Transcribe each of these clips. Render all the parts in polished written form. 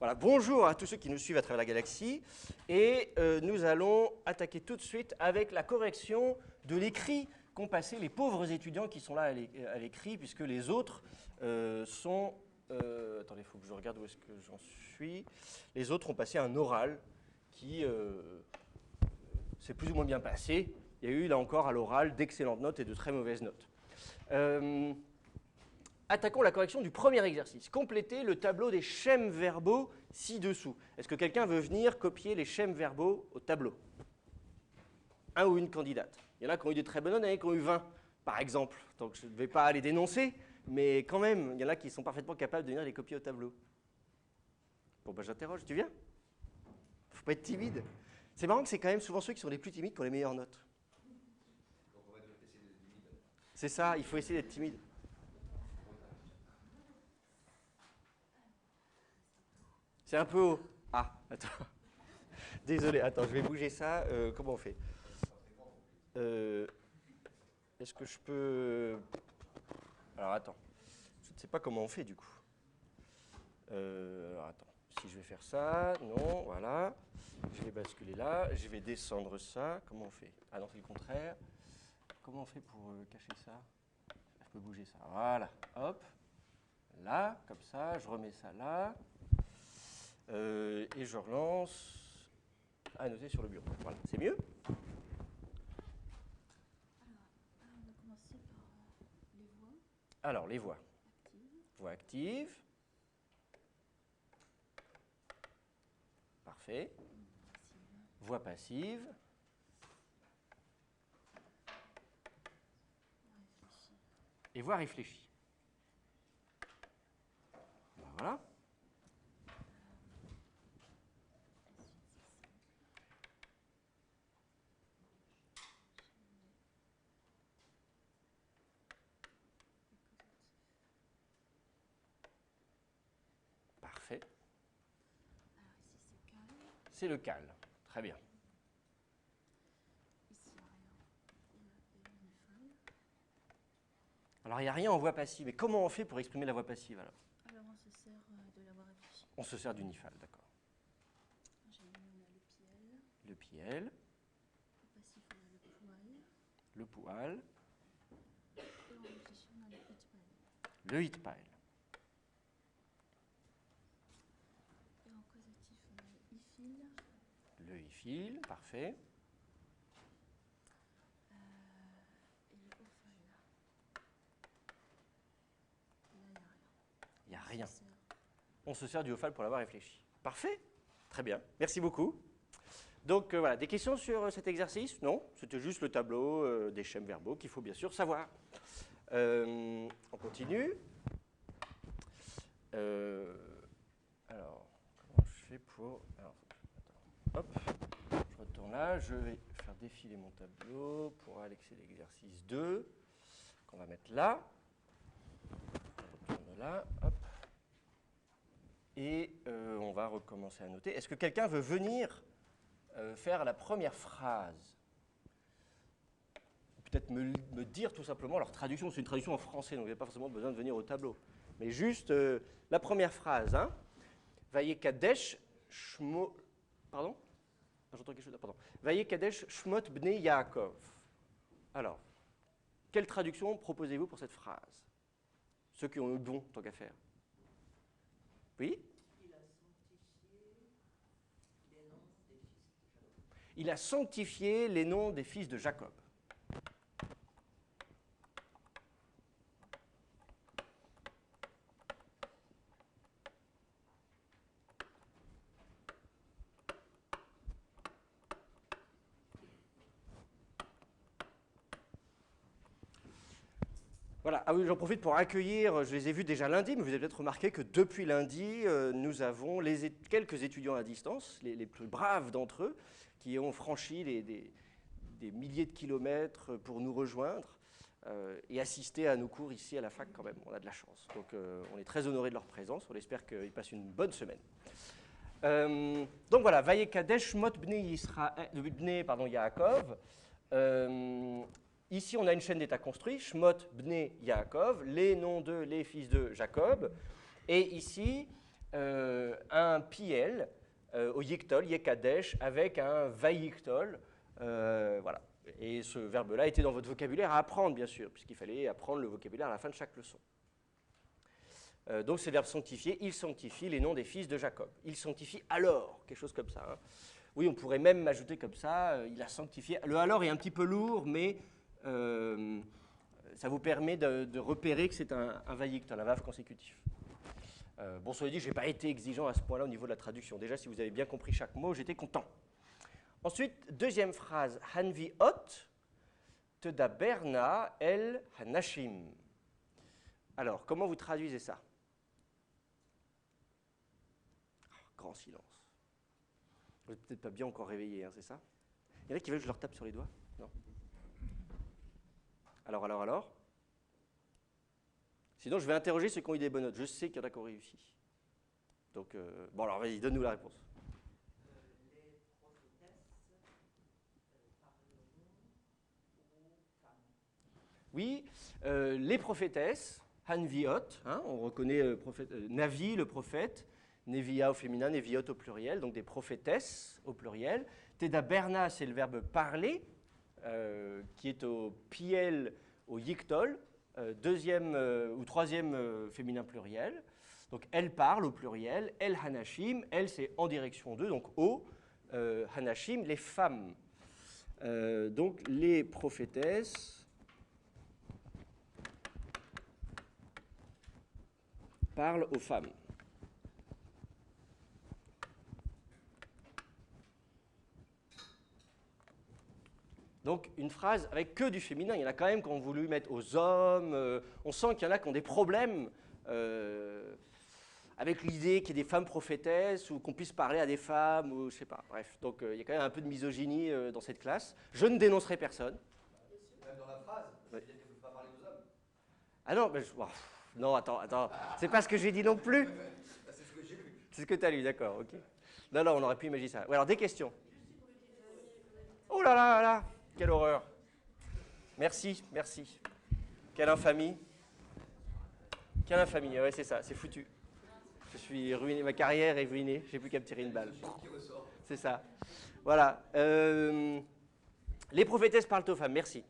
Voilà, bonjour à tous ceux qui nous suivent à travers la galaxie. Et nous allons attaquer tout de suite avec la correction de l'écrit qu'ont passé les pauvres étudiants qui sont là à l'écrit, puisque les autres sont... attendez, il faut que je regarde où est-ce que j'en suis. Les autres ont passé un oral qui s'est plus ou moins bien passé. Il y a eu, là encore, à l'oral, d'excellentes notes et de très mauvaises notes. Attaquons la correction du premier exercice. Complétez le tableau des schèmes verbaux ci-dessous. Est-ce que quelqu'un veut venir copier les schèmes verbaux au tableau? Un ou une candidate. Il y en a qui ont eu des très bonnes notes, il y en a qui ont eu 20, par exemple. Donc je ne vais pas les dénoncer, mais quand même, il y en a qui sont parfaitement capables de venir les copier au tableau. Bon, ben j'interroge, tu viens? Il ne faut pas être timide. C'est marrant que c'est quand même souvent ceux qui sont les plus timides qui ont les meilleures notes. Donc on va essayer d'être timide. C'est ça, il faut essayer d'être timide. C'est un peu haut. Ah, attends. Désolé, attends, je vais bouger ça. Comment on fait? Est-ce que je peux... Alors, attends. Je ne sais pas comment on fait, du coup. Alors, attends. Si je vais faire ça, non, voilà. Je vais basculer là. Je vais descendre ça. Comment on fait? Ah non, c'est le contraire. Comment on fait pour cacher ça? Je peux bouger ça. Voilà. Hop. Là, comme ça. Je remets ça là. Et je relance à noter sur le bureau. Voilà, c'est mieux? Alors, on va commencer par les voix. Alors, les voix. Actives. Voix active. Parfait. Passives. Voix passive. Réfléchir. Et voix réfléchie. Ben voilà. Parfait. Alors ici c'est calme. C'est le calme. Très bien. Ici il n'y a rien. Il y a une feuille. Alors, il n'y a rien en voix passive. Mais comment on fait pour exprimer la voix passive alors? Alors on se sert de la voix réfléchie. On se sert d'unifale, d'accord. J'ai mis on a le piel. Le piel, Le passif on a le poil. le poil, Et en réfléchi on a le hitpile. le hit pile. Et en causatif on a le ifil. Le i-fil, parfait. Et le ofile. Là il n'y a rien. Il n'y a rien. On se sert. On se sert du OFAL pour l'avoir réfléchi. Parfait. Très bien. Merci beaucoup. Donc voilà, des questions sur cet exercice? Non, c'était juste le tableau des schèmes verbaux qu'il faut bien sûr savoir. On continue. Alors, comment je fais pour... Alors, attends. Hop, je retourne là. Je vais faire défiler mon tableau pour annexer l'exercice 2 qu'on va mettre là. On retourne là. Hop. Et on va recommencer à noter. Est-ce que quelqu'un veut venir faire la première phrase? Peut-être me dire tout simplement leur traduction. C'est une traduction en français, donc il n'y a pas forcément besoin de venir au tableau. Mais juste la première phrase. Hein. Vayekadesh shmo... Pardon? Ah, j'entends quelque chose. Pardon. Vayekadesh shmot bnei Yaakov. Alors, quelle traduction proposez-vous pour cette phrase? Ceux qui ont eu bon, tant qu'à faire. Oui? Il a sanctifié les noms des fils de Jacob. Voilà, ah oui, j'en profite pour accueillir, je les ai vus déjà lundi, mais vous avez peut-être remarqué que depuis lundi, nous avons quelques étudiants à distance, les plus braves d'entre eux, qui ont franchi des milliers de kilomètres pour nous rejoindre et assister à nos cours ici à la fac quand même. On a de la chance. Donc on est très honorés de leur présence, on espère qu'ils passent une bonne semaine. Donc voilà, Vayekadesh Mot Bnei Yaakov. Ici, on a une chaîne d'état construit, Shmot Bnei Yaakov, les noms de les fils de Jacob. Et ici, un un piel au yiktol, yekadesh, avec un vayiktol. Voilà. Et ce verbe-là était dans votre vocabulaire à apprendre, bien sûr, puisqu'il fallait apprendre le vocabulaire à la fin de chaque leçon. Donc c'est le verbe sanctifier. Il sanctifie les noms des fils de Jacob. Il sanctifie alors, quelque chose comme ça. Hein. Oui, on pourrait même m'ajouter comme ça, il a sanctifié. Le alors est un petit peu lourd, mais ça vous permet de repérer que c'est un vayiktol, un verbe consécutif. Bon, cela dit, je n'ai pas été exigeant à ce point-là au niveau de la traduction. Déjà, si vous avez bien compris chaque mot, j'étais content. Ensuite, deuxième phrase, Hanvi ot, tedaberna el hanashim. Alors, comment vous traduisez ça? Grand silence. Vous n'êtes peut-être pas bien encore réveillé, hein, c'est ça? Il y en a qui veulent que je leur tape sur les doigts? Non? Alors? Sinon, je vais interroger ceux qui ont eu des bonnes notes. Je sais qu'il y en a qui ont réussi. Donc, bon, alors vas-y, donne-nous la réponse. Oui, les prophétesses, Hanviot, hein, on reconnaît Navi, le prophète, Nevia au féminin, Neviot au pluriel, donc des prophétesses au pluriel. Teda Berna, c'est le verbe parler, qui est au piel, au yiktol, deuxième ou troisième féminin pluriel. Donc elle parle au pluriel, el hanashim, elle c'est en direction d'eux, donc au, hanashim, les femmes. Donc les prophétesses parlent aux femmes. Donc une phrase avec que du féminin, il y en a quand même qui ont voulu mettre aux hommes, on sent qu'il y en a qui ont des problèmes avec l'idée qu'il y ait des femmes prophétesses ou qu'on puisse parler à des femmes, ou je sais pas, bref. Donc il y a quand même un peu de misogynie dans cette classe. Je ne dénoncerai personne. Même dans la phrase, c'est-à-dire qu'il ne faut pas parler aux hommes. Ah non, mais non, attends, c'est pas ce que j'ai dit non plus. C'est ce que j'ai lu. C'est ce que tu as lu, d'accord, ok. Non, on aurait pu imaginer ça. Ouais, alors des questions. Oh là là là, quelle horreur. Merci. Quelle infamie. Ouais, c'est ça, c'est foutu. Je suis ruiné, ma carrière est ruinée, j'ai plus qu'à me tirer une balle. C'est ça. Voilà. Les prophétesses parlent aux femmes, merci.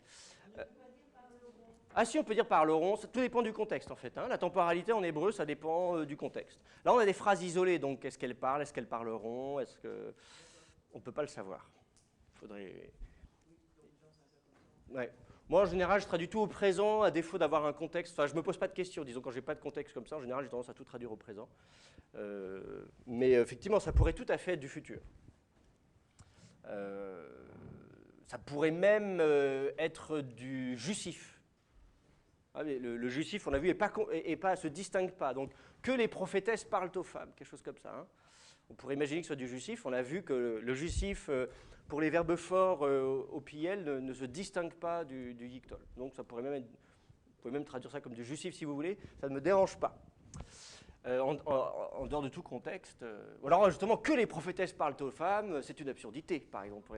Ah si, on peut dire parleront, tout dépend du contexte en fait. Hein. La temporalité en hébreu, ça dépend du contexte. Là, on a des phrases isolées, donc est-ce qu'elles parlent, est-ce qu'elles parleront, est-ce que... On ne peut pas le savoir. Faudrait... Ouais. Moi, en général, je traduis tout au présent, à défaut d'avoir un contexte. Enfin, je ne me pose pas de questions. Disons, quand je n'ai pas de contexte comme ça, en général, j'ai tendance à tout traduire au présent. Mais effectivement, ça pourrait tout à fait être du futur. Ça pourrait même être du jusif. Ah, mais le jusif, on a vu, se distingue pas. Donc, que les prophétesses parlent aux femmes, quelque chose comme ça. Hein. On pourrait imaginer que ce soit du jusif. On a vu que le jusif, pour les verbes forts au piel, ne se distingue pas du yiktol. Donc, ça pourrait même être, vous pouvez même traduire ça comme du jusif si vous voulez. Ça ne me dérange pas. En dehors de tout contexte. Alors, justement, que les prophétesses parlent aux femmes, c'est une absurdité, par exemple.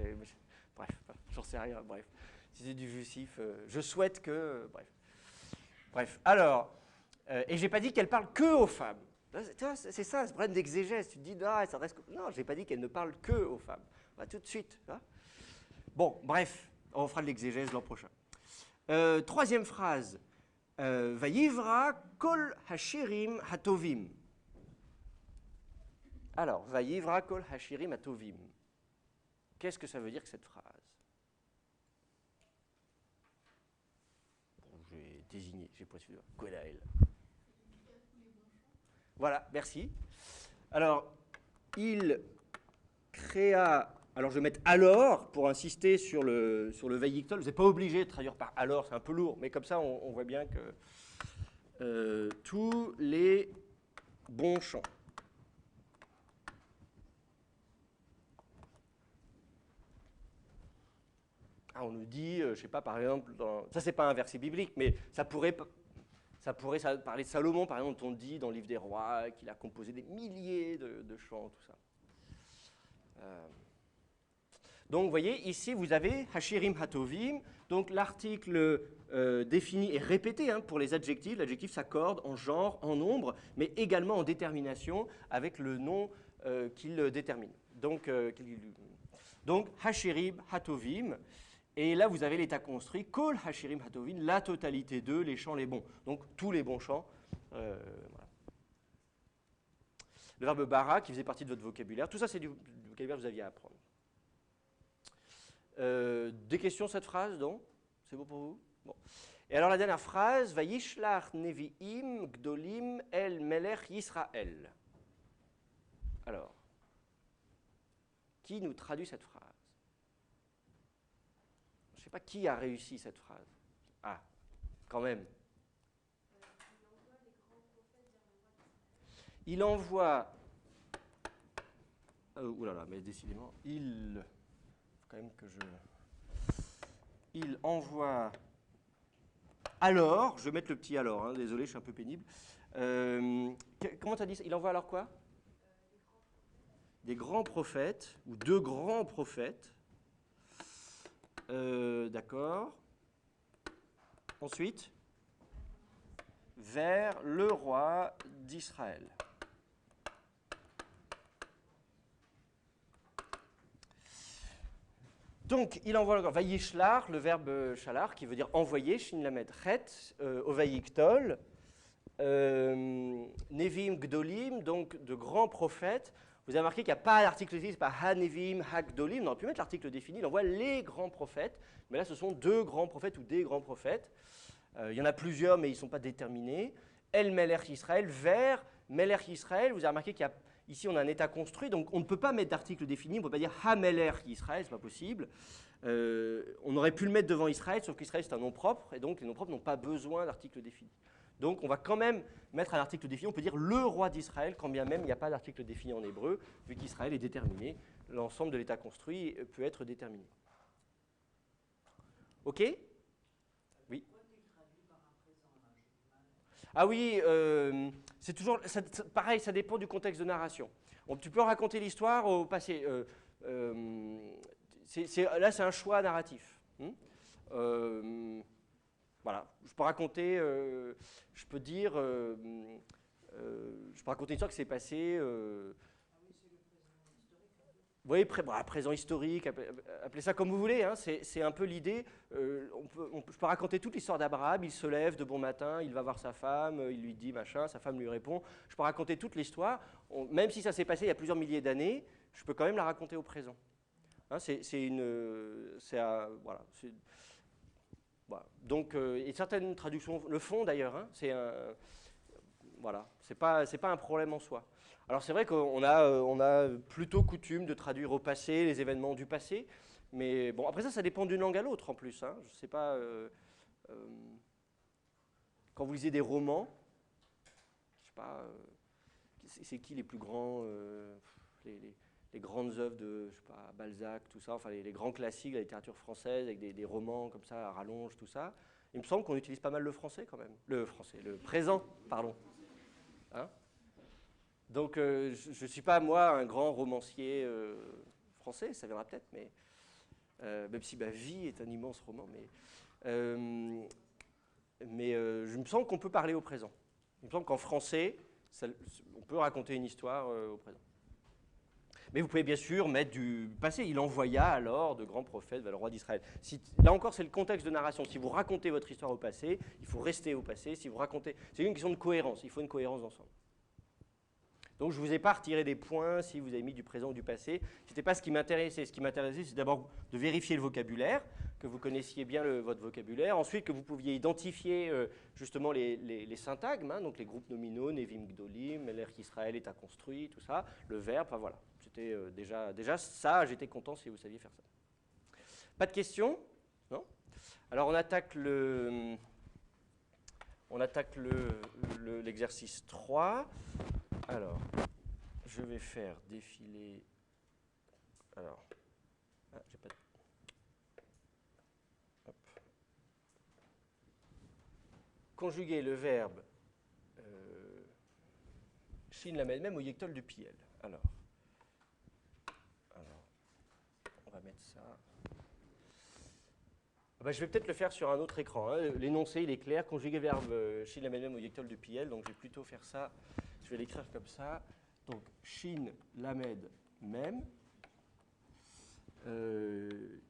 Bref, j'en sais rien. Bref, si c'est du jusif, je souhaite que... Bref, alors, et j'ai pas dit qu'elle parle que aux femmes. C'est ça, ce problème d'exégèse. Tu te dis, ah, ça reste... Non, j'ai pas dit qu'elle ne parle que aux femmes. Bah, tout de suite. Hein. Bon, bref, on fera de l'exégèse l'an prochain. Troisième phrase. Vayivra kol hashirim hatovim. Alors, Vayivra kol hashirim hatovim. Qu'est-ce que ça veut dire que cette phrase? J'ai désigné, j'ai précisé. Goélaël. Voilà, merci. Alors, il créa... Alors, je vais mettre alors pour insister sur le vayiktol. Vous n'êtes pas obligé de traduire par alors, c'est un peu lourd, mais comme ça, on voit bien que tous les bons chants. Ah, on nous dit, je ne sais pas, par exemple, ça c'est pas un verset biblique, mais ça pourrait parler de Salomon, par exemple, on dit dans le livre des rois qu'il a composé des milliers de chants, tout ça. Donc, vous voyez, ici, vous avez Hashirim Hatovim. Donc, l'article défini est répété hein, pour les adjectifs. L'adjectif s'accorde en genre, en nombre, mais également en détermination avec le nom qu'il détermine. Donc, Hashirim Hatovim. Et là, vous avez l'état construit. Kol Hashirim Hatovim, la totalité d'eux, les chants les bons. Donc, tous les bons chants. Voilà. Le verbe bara, qui faisait partie de votre vocabulaire. Tout ça, c'est du vocabulaire que vous aviez à apprendre. Des questions cette phrase, donc c'est bon pour vous? Bon. Et alors la dernière phrase, Vayishlach Nevi'im Gdolim El Melech Yisrael. Alors, qui nous traduit cette phrase? Je ne sais pas qui a réussi cette phrase. Ah, quand même. Il envoie. Oulala, mais décidément, il. Quand même que il envoie alors, je vais mettre le petit alors, hein, désolé, je suis un peu pénible. Comment tu as dit ça? Il envoie alors quoi? Des grands prophètes, ou deux grands prophètes. D'accord. Ensuite, vers le roi d'Israël. Donc, il envoie encore Vayishlar, le verbe shalar, qui veut dire envoyer, shin lamed chet, au vayiktol, nevim gdolim, donc de grands prophètes. Vous avez remarqué qu'il n'y a pas l'article défini, ce n'est pas ha-nevim, ha-gdolim. On aurait pu mettre l'article défini, il envoie les grands prophètes. Mais là, ce sont deux grands prophètes ou des grands prophètes. Il y en a plusieurs, mais ils ne sont pas déterminés. El Melech Israël, vers Melech Israël. Vous avez remarqué qu'il y a ici, on a un état construit, donc on ne peut pas mettre d'article défini, on ne peut pas dire Ha-Melech Israël, ce n'est pas possible. On aurait pu le mettre devant Israël, sauf qu'Israël c'est un nom propre, et donc les noms propres n'ont pas besoin d'article défini. Donc on va quand même mettre un article défini, on peut dire le roi d'Israël, quand bien même il n'y a pas d'article défini en hébreu, vu qu'Israël est déterminé, l'ensemble de l'état construit peut être déterminé. Ok? Oui. Ah oui, c'est toujours pareil, ça dépend du contexte de narration. Tu peux raconter l'histoire au passé. Là, c'est un choix narratif. Voilà, je peux raconter, je peux dire, je peux raconter une histoire qui s'est passée. Oui, présent historique, appelez ça comme vous voulez, hein, c'est un peu l'idée. Je peux raconter toute l'histoire d'Abraham, il se lève de bon matin, il va voir sa femme, il lui dit machin, sa femme lui répond. Je peux raconter toute l'histoire, même si ça s'est passé il y a plusieurs milliers d'années, je peux quand même la raconter au présent. Hein, voilà. Voilà. Donc, et certaines traductions le font d'ailleurs, hein, voilà, c'est pas un problème en soi. Alors c'est vrai qu'on a plutôt coutume de traduire au passé les événements du passé, mais bon, après ça dépend d'une langue à l'autre en plus. Hein. Je ne sais pas, quand vous lisez des romans, je sais pas, c'est qui les plus grands, les grandes œuvres de, je sais pas, Balzac, tout ça, enfin les grands classiques de la littérature française avec des romans comme ça, à rallonge, tout ça. Il me semble qu'on utilise pas mal le français quand même, le présent, pardon. Hein? Donc, je ne suis pas, moi, un grand romancier français, ça viendra peut-être, mais même si ma vie est un immense roman, mais je me sens qu'on peut parler au présent. Il me semble qu'en français, on peut raconter une histoire au présent. Mais vous pouvez bien sûr mettre du passé. Il envoya alors de grands prophètes vers le roi d'Israël. Là encore, c'est le contexte de narration. Si vous racontez votre histoire au passé, il faut rester au passé. Si vous racontez, c'est une question de cohérence. Il faut une cohérence d'ensemble. Donc je ne vous ai pas retiré des points si vous avez mis du présent ou du passé. Ce n'était pas ce qui m'intéressait. Ce qui m'intéressait, c'est d'abord de vérifier le vocabulaire, que vous connaissiez bien votre vocabulaire. Ensuite, que vous pouviez identifier justement les syntagmes, hein, donc les groupes nominaux, Nevim Gdolim, Melech Israël, état construit, tout ça, le verbe, enfin voilà. C'était déjà ça, j'étais content si vous saviez faire ça. Pas de questions? Non? Alors on attaque l'exercice 3. Alors, je vais faire défiler. Alors, j'ai pas de. Hop. Conjuguer le verbe shin lamed même au yectol du piel. Alors, va mettre ça. Ah bah, je vais peut-être le faire sur un autre écran. Hein. L'énoncé, il est clair. Conjugué verbe Shin Lamed Mem ou Yictol de Piel. Donc, je vais plutôt faire ça. Je vais l'écrire comme ça. Donc, Shin Lamed Mem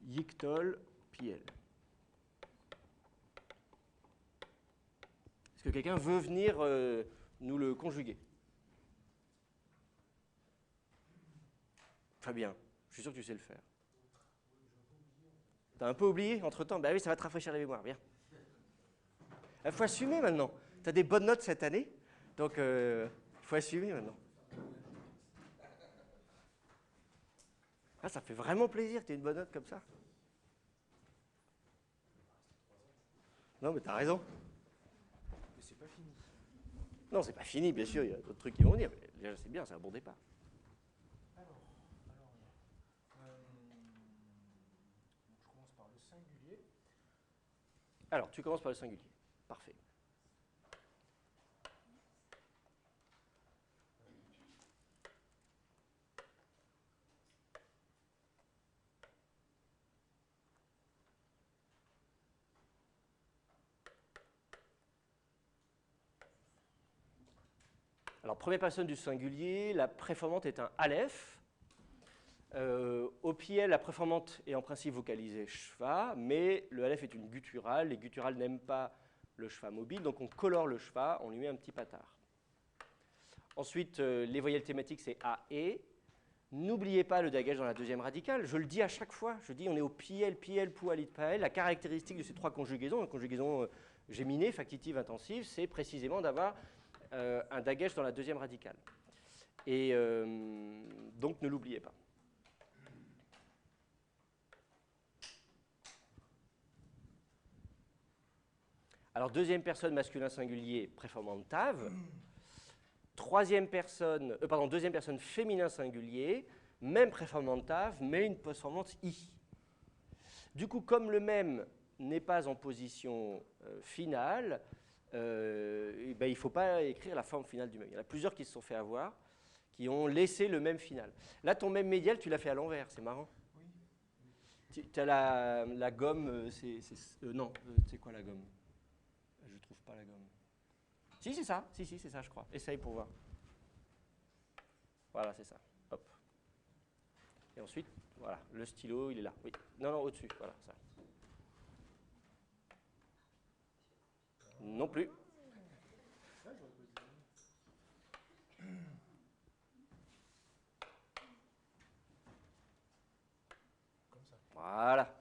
Yictol Piel. Est-ce que quelqu'un veut venir nous le conjuguer? Fabien, je suis sûr que tu sais le faire. T'as un peu oublié entre-temps? Bah oui, ça va te rafraîchir la mémoire, bien. Il faut assumer maintenant. Tu as des bonnes notes cette année, donc il faut assumer maintenant. Ah, ça fait vraiment plaisir que tu aies une bonne note comme ça. Non, mais tu as raison. Mais c'est pas fini. Non, c'est pas fini, bien sûr, il y a d'autres trucs qui vont venir. Mais déjà, c'est bien, c'est un bon départ. Alors, je commence par le singulier. Alors, tu commences par le singulier. Parfait. Alors, première personne du singulier, la préformante est un aleph. Au pied, la préformante est en principe vocalisée shva, mais le aleph est une gutturale. Les gutturales n'aiment pas le shva mobile, donc on colore le shva, on lui met un petit patard. Ensuite, les voyelles thématiques, c'est a, e. N'oubliez pas le dagage dans la deuxième radicale. Je le dis à chaque fois. Je dis on est au piel, poualit, pael. La caractéristique de ces trois conjugaisons, la conjugaison géminée, factitive, intensive, c'est précisément d'avoir un dagage dans la deuxième radicale. Et donc ne l'oubliez pas. Alors deuxième personne masculin singulier, préformante tav. Deuxième personne féminin singulier, même préformante tav, mais une postformante i. Du coup, comme le même n'est pas en position finale, il ne faut pas écrire la forme finale du même. Il y en a plusieurs qui se sont fait avoir, qui ont laissé le même final. Là, ton même médial, tu l'as fait à l'envers, c'est marrant. Oui. Tu as la gomme, non, c'est quoi la gomme? Je ne trouve pas la gomme. Si, c'est ça, c'est ça, je crois. Essaye pour voir. Voilà, c'est ça. Hop. Et ensuite, voilà, le stylo, il est là. Oui. Non, au-dessus, voilà, ça. Non plus. Comme ça. Voilà.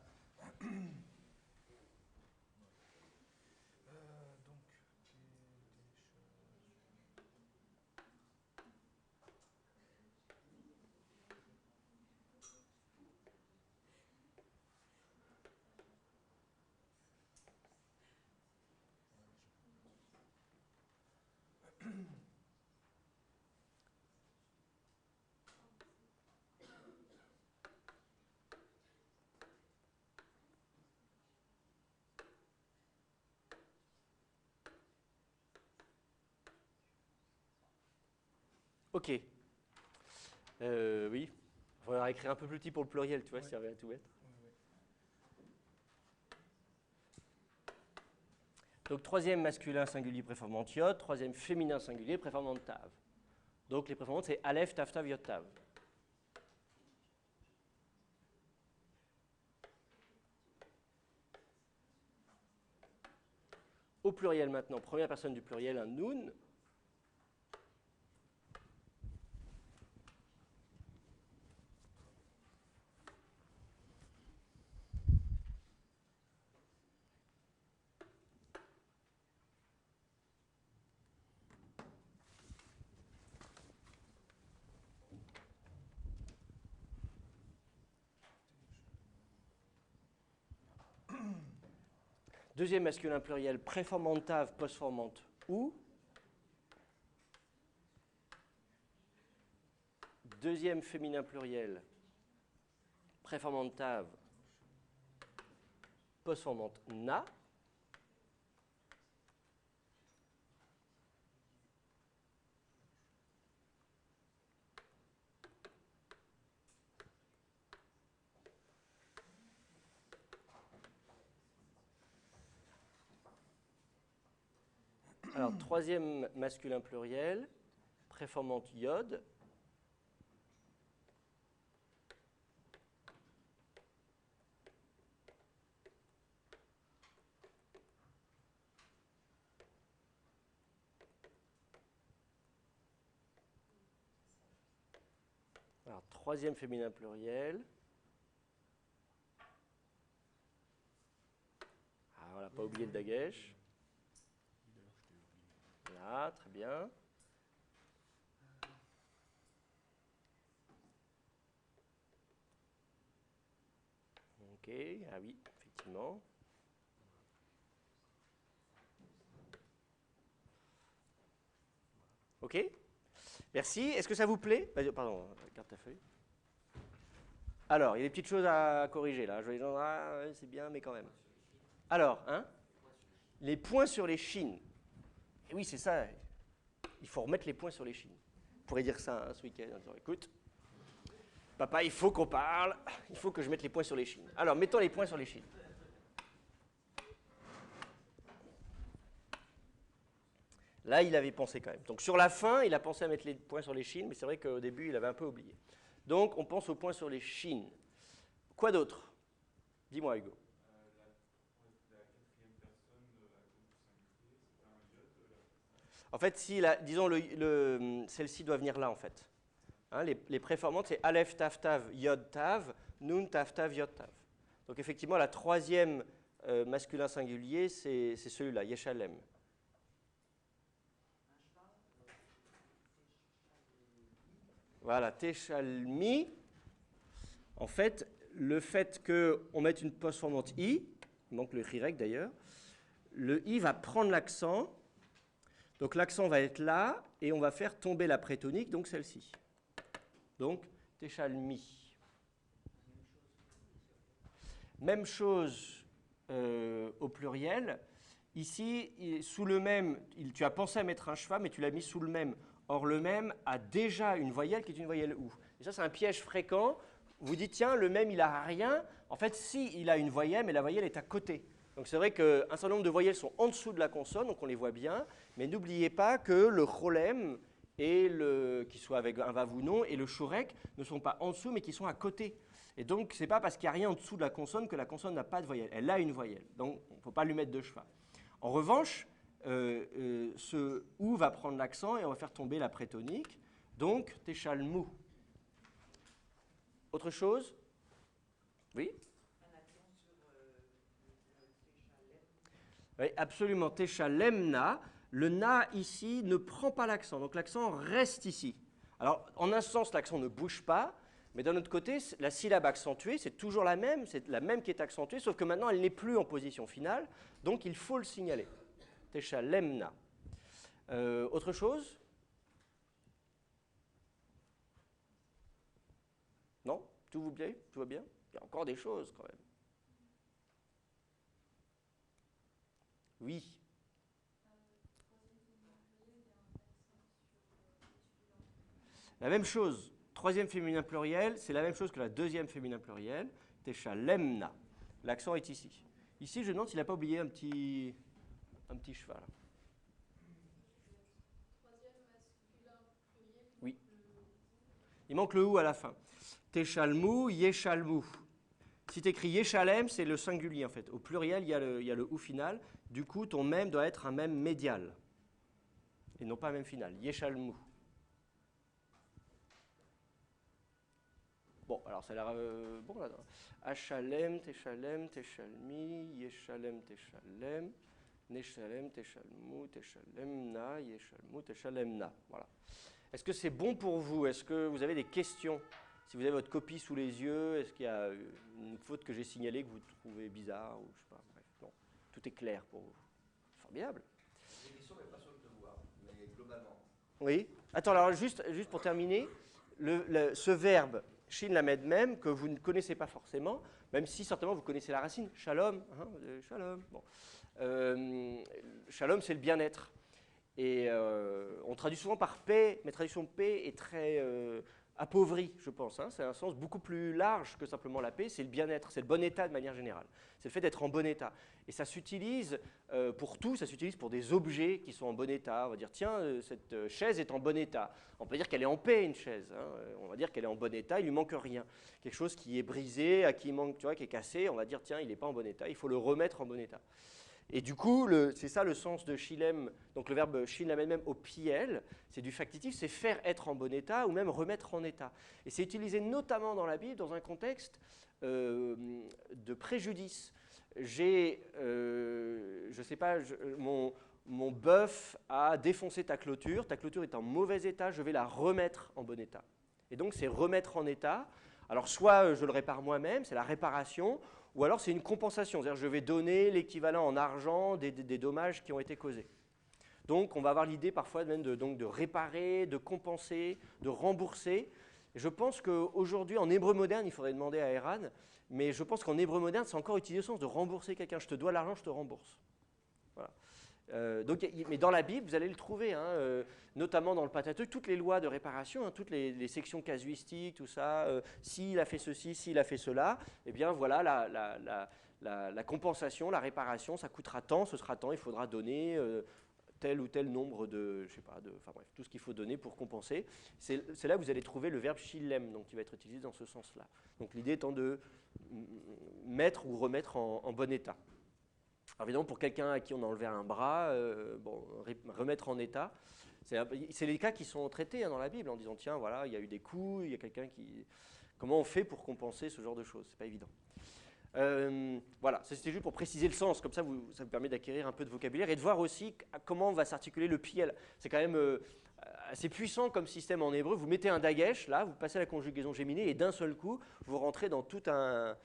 Donc, Ok. Oui. Il faudra écrire un peu plus petit pour le pluriel, tu vois, si ça va tout mettre. Donc, troisième masculin singulier préformante yod, troisième féminin singulier préformante tav. Donc, les préformantes, c'est aleph, tav, tav, yod, tav. Au pluriel maintenant, première personne du pluriel, un nun. Deuxième masculin pluriel, préformante tav, postformante ou. Deuxième féminin pluriel, préformante tav, postformante na. Alors, troisième masculin pluriel, préformante iode. Alors, troisième féminin pluriel. Ah, on n'a pas oublié le dagesh. Là, très bien. Ok, ah oui, effectivement. Ok, merci. Est-ce que ça vous plaît? Pardon, garde ta feuille. Alors, il y a des petites choses à corriger là. Je vais dire, ah, ouais, c'est bien, mais quand même. Alors, hein, les points sur les chines. Et oui, c'est ça. Il faut remettre les points sur les chines. Vous pourrez dire ça hein, ce week-end. Écoute, papa, il faut qu'on parle. Il faut que je mette les points sur les chines. Alors, mettons les points sur les chines. Là, il avait pensé quand même. Donc, sur la fin, il a pensé à mettre les points sur les chines, mais c'est vrai qu'au début, il avait un peu oublié. Donc, on pense aux points sur les chines. Quoi d'autre? Dis-moi, Hugo. En fait, si disons, celle-ci doit venir là, en fait. Hein, les préformantes, c'est Aleph, Tav, Tav, Yod, Tav, Nun, Tav, Tav, Yod, Tav. Donc, effectivement, la troisième masculin singulier, c'est celui-là, Yeshalem. Voilà, Teshalmi. En fait, le fait qu'on mette une postformante I, il manque le Y d'ailleurs, le I va prendre l'accent. Donc l'accent va être là, et on va faire tomber la prétonique, donc celle-ci. Donc, Teshalmi. Même chose au pluriel. Ici, sous le même, tu as pensé à mettre un cheval, mais tu l'as mis sous le même. Or, le même a déjà une voyelle qui est une voyelle OU. Et ça, c'est un piège fréquent. Vous dites, tiens, le même, il n'a rien. En fait, si, il a une voyelle, mais la voyelle est à côté. Donc, c'est vrai qu'un certain nombre de voyelles sont en dessous de la consonne, donc on les voit bien. Mais n'oubliez pas que le cholem, qui soit avec un vav ou non, et le shorek ne sont pas en dessous, mais qui sont à côté. Et donc, ce n'est pas parce qu'il n'y a rien en dessous de la consonne que la consonne n'a pas de voyelle. Elle a une voyelle. Donc, on ne peut pas lui mettre de cheval. En revanche, ce ou va prendre l'accent et on va faire tomber la prétonique. Donc, Teshalmu. Autre chose? Oui? Oui, absolument. Teshalemna. Le na ici ne prend pas l'accent. Donc, l'accent reste ici. Alors, en un sens, l'accent ne bouge pas. Mais d'un autre côté, la syllabe accentuée, c'est toujours la même. C'est la même qui est accentuée, sauf que maintenant, elle n'est plus en position finale. Donc, il faut le signaler. Teshalemna. Autre chose? Non? Tout vous plaît? Tout va bien? Il y a encore des choses quand même. Oui. La même chose. Troisième féminin pluriel, c'est la même chose que la deuxième féminin pluriel. Teshalemna. L'accent est ici. Ici, je demande s'il n'a pas oublié un petit cheval. Oui. Il manque le ou à la fin. Teshalmu, Yeshalmu. Si tu écris Yeshalem, c'est le singulier en fait. Au pluriel, il y a le ou final. Du coup, ton même doit être un même médial. Et non pas un même final. Yeshalmu. Bon, alors ça a l'air bon là. Hashalem, Teshalem, Teshalmi, Yeshalem, Teshalem, Neshalem, Teshalmu, Teshalemna, Yeshalmu, Teshalemna. Voilà. Est-ce que c'est bon pour vous? Est-ce que vous avez des questions? Si vous avez votre copie sous les yeux, est-ce qu'il y a une faute que j'ai signalée que vous trouvez bizarre ou je sais pas, bref, non. Tout est clair pour vous. Formidable. J'ai des questions, mais pas sur le devoir, mais globalement. Oui. Attends, alors juste pour terminer, ce verbe shin lamed même que vous ne connaissez pas forcément, même si certainement vous connaissez la racine, shalom, hein, shalom. Bon. Shalom, c'est le bien-être. Et on traduit souvent par paix, mais traduction paix est très appauvri, je pense. Hein. C'est un sens beaucoup plus large que simplement la paix, c'est le bien-être, c'est le bon état de manière générale. C'est le fait d'être en bon état. Et ça s'utilise pour tout, ça s'utilise pour des objets qui sont en bon état. On va dire, tiens, cette chaise est en bon état. On peut dire qu'elle est en paix, une chaise. Hein. On va dire qu'elle est en bon état, il ne lui manque rien. Quelque chose qui est brisé, à qui il manque, tu vois, qui est cassé, on va dire, tiens, il n'est pas en bon état, il faut le remettre en bon état. Et du coup, c'est ça le sens de shilem, donc le verbe shilem même au piel, c'est du factitif, c'est faire être en bon état ou même remettre en état. Et c'est utilisé notamment dans la Bible dans un contexte de préjudice. Je sais pas, mon bœuf a défoncé ta clôture est en mauvais état, je vais la remettre en bon état. Et donc c'est remettre en état. Alors soit je le répare moi-même, c'est la réparation, ou alors c'est une compensation, c'est-à-dire je vais donner l'équivalent en argent des dommages qui ont été causés. Donc on va avoir l'idée parfois même de réparer, de compenser, de rembourser. Et je pense qu'aujourd'hui, en hébreu moderne, il faudrait demander à Eran, mais je pense qu'en hébreu moderne, c'est encore utilisé au sens de rembourser quelqu'un. Je te dois l'argent, je te rembourse. Voilà. Mais dans la Bible, vous allez le trouver, hein, notamment dans le Pentateuque, toutes les lois de réparation, hein, toutes les sections casuistiques, tout ça, s'il a fait ceci, s'il a fait cela, eh bien voilà, la compensation, la réparation, ça coûtera tant, ce sera tant, il faudra donner tel ou tel nombre de, je sais pas, enfin bref, tout ce qu'il faut donner pour compenser. C'est là que vous allez trouver le verbe shilem, donc qui va être utilisé dans ce sens-là. Donc l'idée étant de mettre ou remettre en bon état. Alors évidemment, pour quelqu'un à qui on a enlevé un bras, remettre en état, c'est les cas qui sont traités hein, dans la Bible en disant tiens, voilà, il y a eu des coups, il y a quelqu'un qui. Comment on fait pour compenser ce genre de choses? C'est pas évident. Voilà, ça c'était juste pour préciser le sens, comme ça, ça vous permet d'acquérir un peu de vocabulaire et de voir aussi comment va s'articuler le piel. C'est quand même assez puissant comme système en hébreu. Vous mettez un dagesh, là, vous passez à la conjugaison géminée et d'un seul coup, vous rentrez dans tout un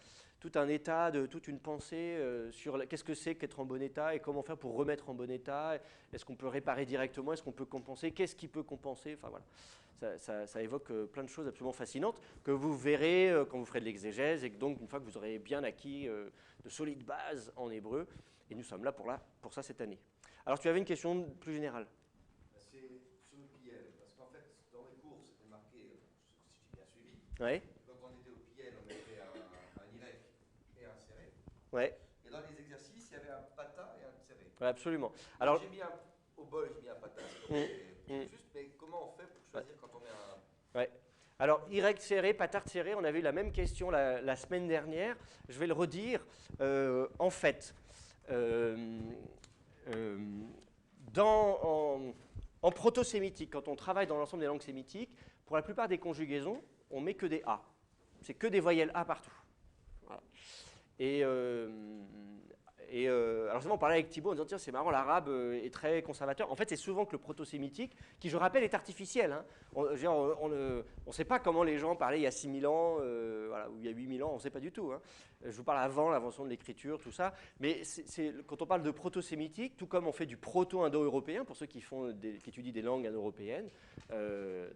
état, toute une pensée sur qu'est-ce que c'est qu'être en bon état et comment faire pour remettre en bon état. Est-ce qu'on peut réparer directement? Est-ce qu'on peut compenser? Qu'est-ce qui peut compenser? Enfin voilà, ça évoque plein de choses absolument fascinantes que vous verrez quand vous ferez de l'exégèse et que donc une fois que vous aurez bien acquis de solides bases en hébreu. Et nous sommes là pour ça cette année. Alors tu avais une question plus générale. C'est sur le PL, parce qu'en fait, dans les cours, c'était marqué, si j'ai bien suivi, Ouais. quand on était au PL, on mettait un Y et un serré. Ouais. Et dans les exercices, il y avait un pata et un serré. Ouais, absolument. Alors, j'ai mis au bol, j'ai mis un pata. Juste, mais comment on fait pour choisir quand on met un... Ouais. Alors, Y serré, patard serré, on avait eu la même question la semaine dernière. Je vais le redire. En fait, en proto-sémitique, quand on travaille dans l'ensemble des langues sémitiques, pour la plupart des conjugaisons, on met que des A. C'est que des voyelles A partout. Voilà. Alors justement, on parlait avec Thibaut en disant tiens, c'est marrant, l'arabe est très conservateur. En fait, c'est souvent que le proto-sémitique, qui je rappelle est artificiel. Hein. On ne sait pas comment les gens parlaient il y a 6000 ans, voilà, ou il y a 8000 ans, on ne sait pas du tout. Hein. Je vous parle avant l'invention de l'écriture, tout ça. Mais quand on parle de proto-sémitique, tout comme on fait du proto-indo-européen, pour ceux qui étudient des langues indo-européennes,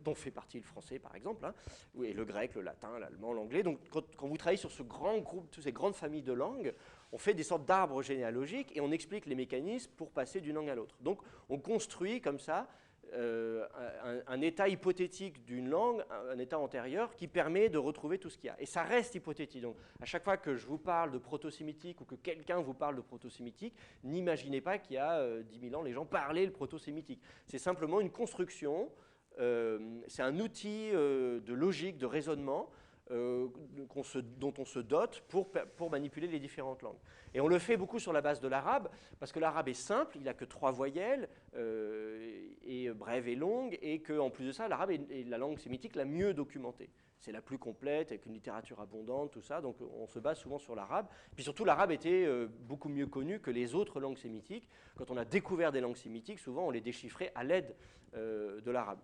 dont fait partie le français par exemple, hein, et le grec, le latin, l'allemand, l'anglais. Donc quand vous travaillez sur ce grand groupe, toutes ces grandes familles de langues, on fait des sortes d'arbres généalogiques et on explique les mécanismes pour passer d'une langue à l'autre. Donc on construit comme ça un état hypothétique d'une langue, un état antérieur qui permet de retrouver tout ce qu'il y a. Et ça reste hypothétique. Donc à chaque fois que je vous parle de proto-sémitique ou que quelqu'un vous parle de proto-sémitique, n'imaginez pas qu'il y a 10 000 ans, les gens parlaient le proto-sémitique. C'est simplement une construction, c'est un outil de logique, de raisonnement, dont on se dote pour manipuler les différentes langues. Et on le fait beaucoup sur la base de l'arabe, parce que l'arabe est simple, il n'a que 3 voyelles, et brève et longue, et qu'en plus de ça, l'arabe est la langue sémitique la mieux documentée. C'est la plus complète, avec une littérature abondante, tout ça, donc on se base souvent sur l'arabe. Puis surtout, l'arabe était beaucoup mieux connu que les autres langues sémitiques. Quand on a découvert des langues sémitiques, souvent on les déchiffrait à l'aide de l'arabe.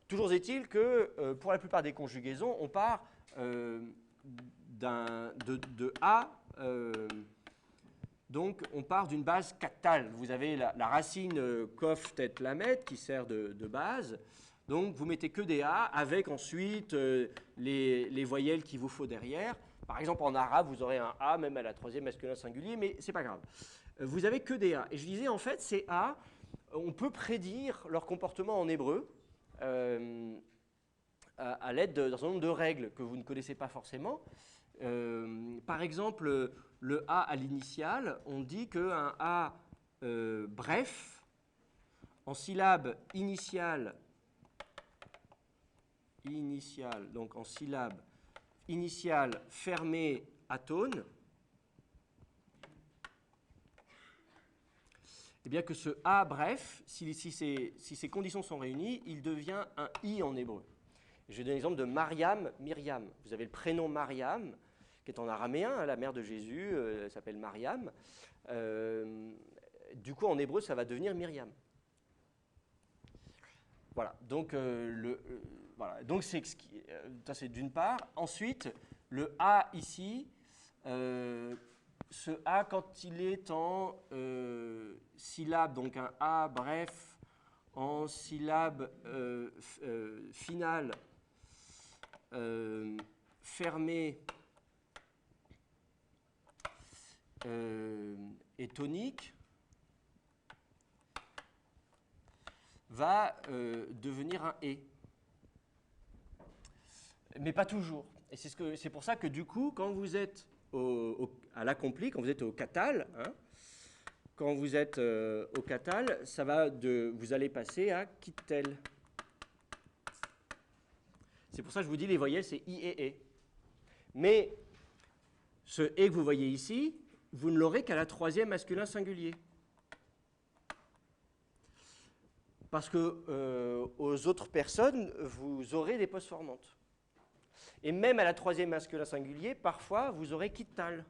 Toujours est-il que pour la plupart des conjugaisons, on part de A, donc on part d'une base cactale. Vous avez la racine kof tête lamet qui sert de base. Donc vous mettez que des A avec ensuite les voyelles qu'il vous faut derrière. Par exemple en arabe vous aurez un A même à la troisième masculin singulier, mais c'est pas grave. Vous avez que des A. Et je disais en fait ces A, on peut prédire leur comportement en hébreu. à l'aide d'un certain nombre de règles que vous ne connaissez pas forcément. Par exemple, le A à l'initiale, on dit qu'un A bref, en syllabe initiale, donc en syllabe initiale fermée atone, eh bien que ce A bref, si ces conditions sont réunies, il devient un I en hébreu. Je vais donner l'exemple de Mariam, Myriam. Vous avez le prénom Mariam, qui est en araméen, hein, la mère de Jésus, elle s'appelle Mariam. Du coup, en hébreu, ça va devenir Myriam. Voilà, donc, voilà. Donc ça c'est d'une part. Ensuite, le A ici, ce A, quand il est en syllabe, donc un A bref, en syllabe finale, fermée et tonique, va devenir un E. Mais pas toujours. Et c'est pour ça que du coup, quand vous êtes à l'accompli, quand vous êtes au katal, hein, quand vous êtes au katal, vous allez passer à kittel. C'est pour ça que je vous dis les voyelles, c'est I et E. Mais ce E que vous voyez ici, vous ne l'aurez qu'à la troisième masculin singulier. Parce que aux autres personnes, vous aurez des postformantes. Et même à la troisième masculin singulier, parfois, vous aurez kittal.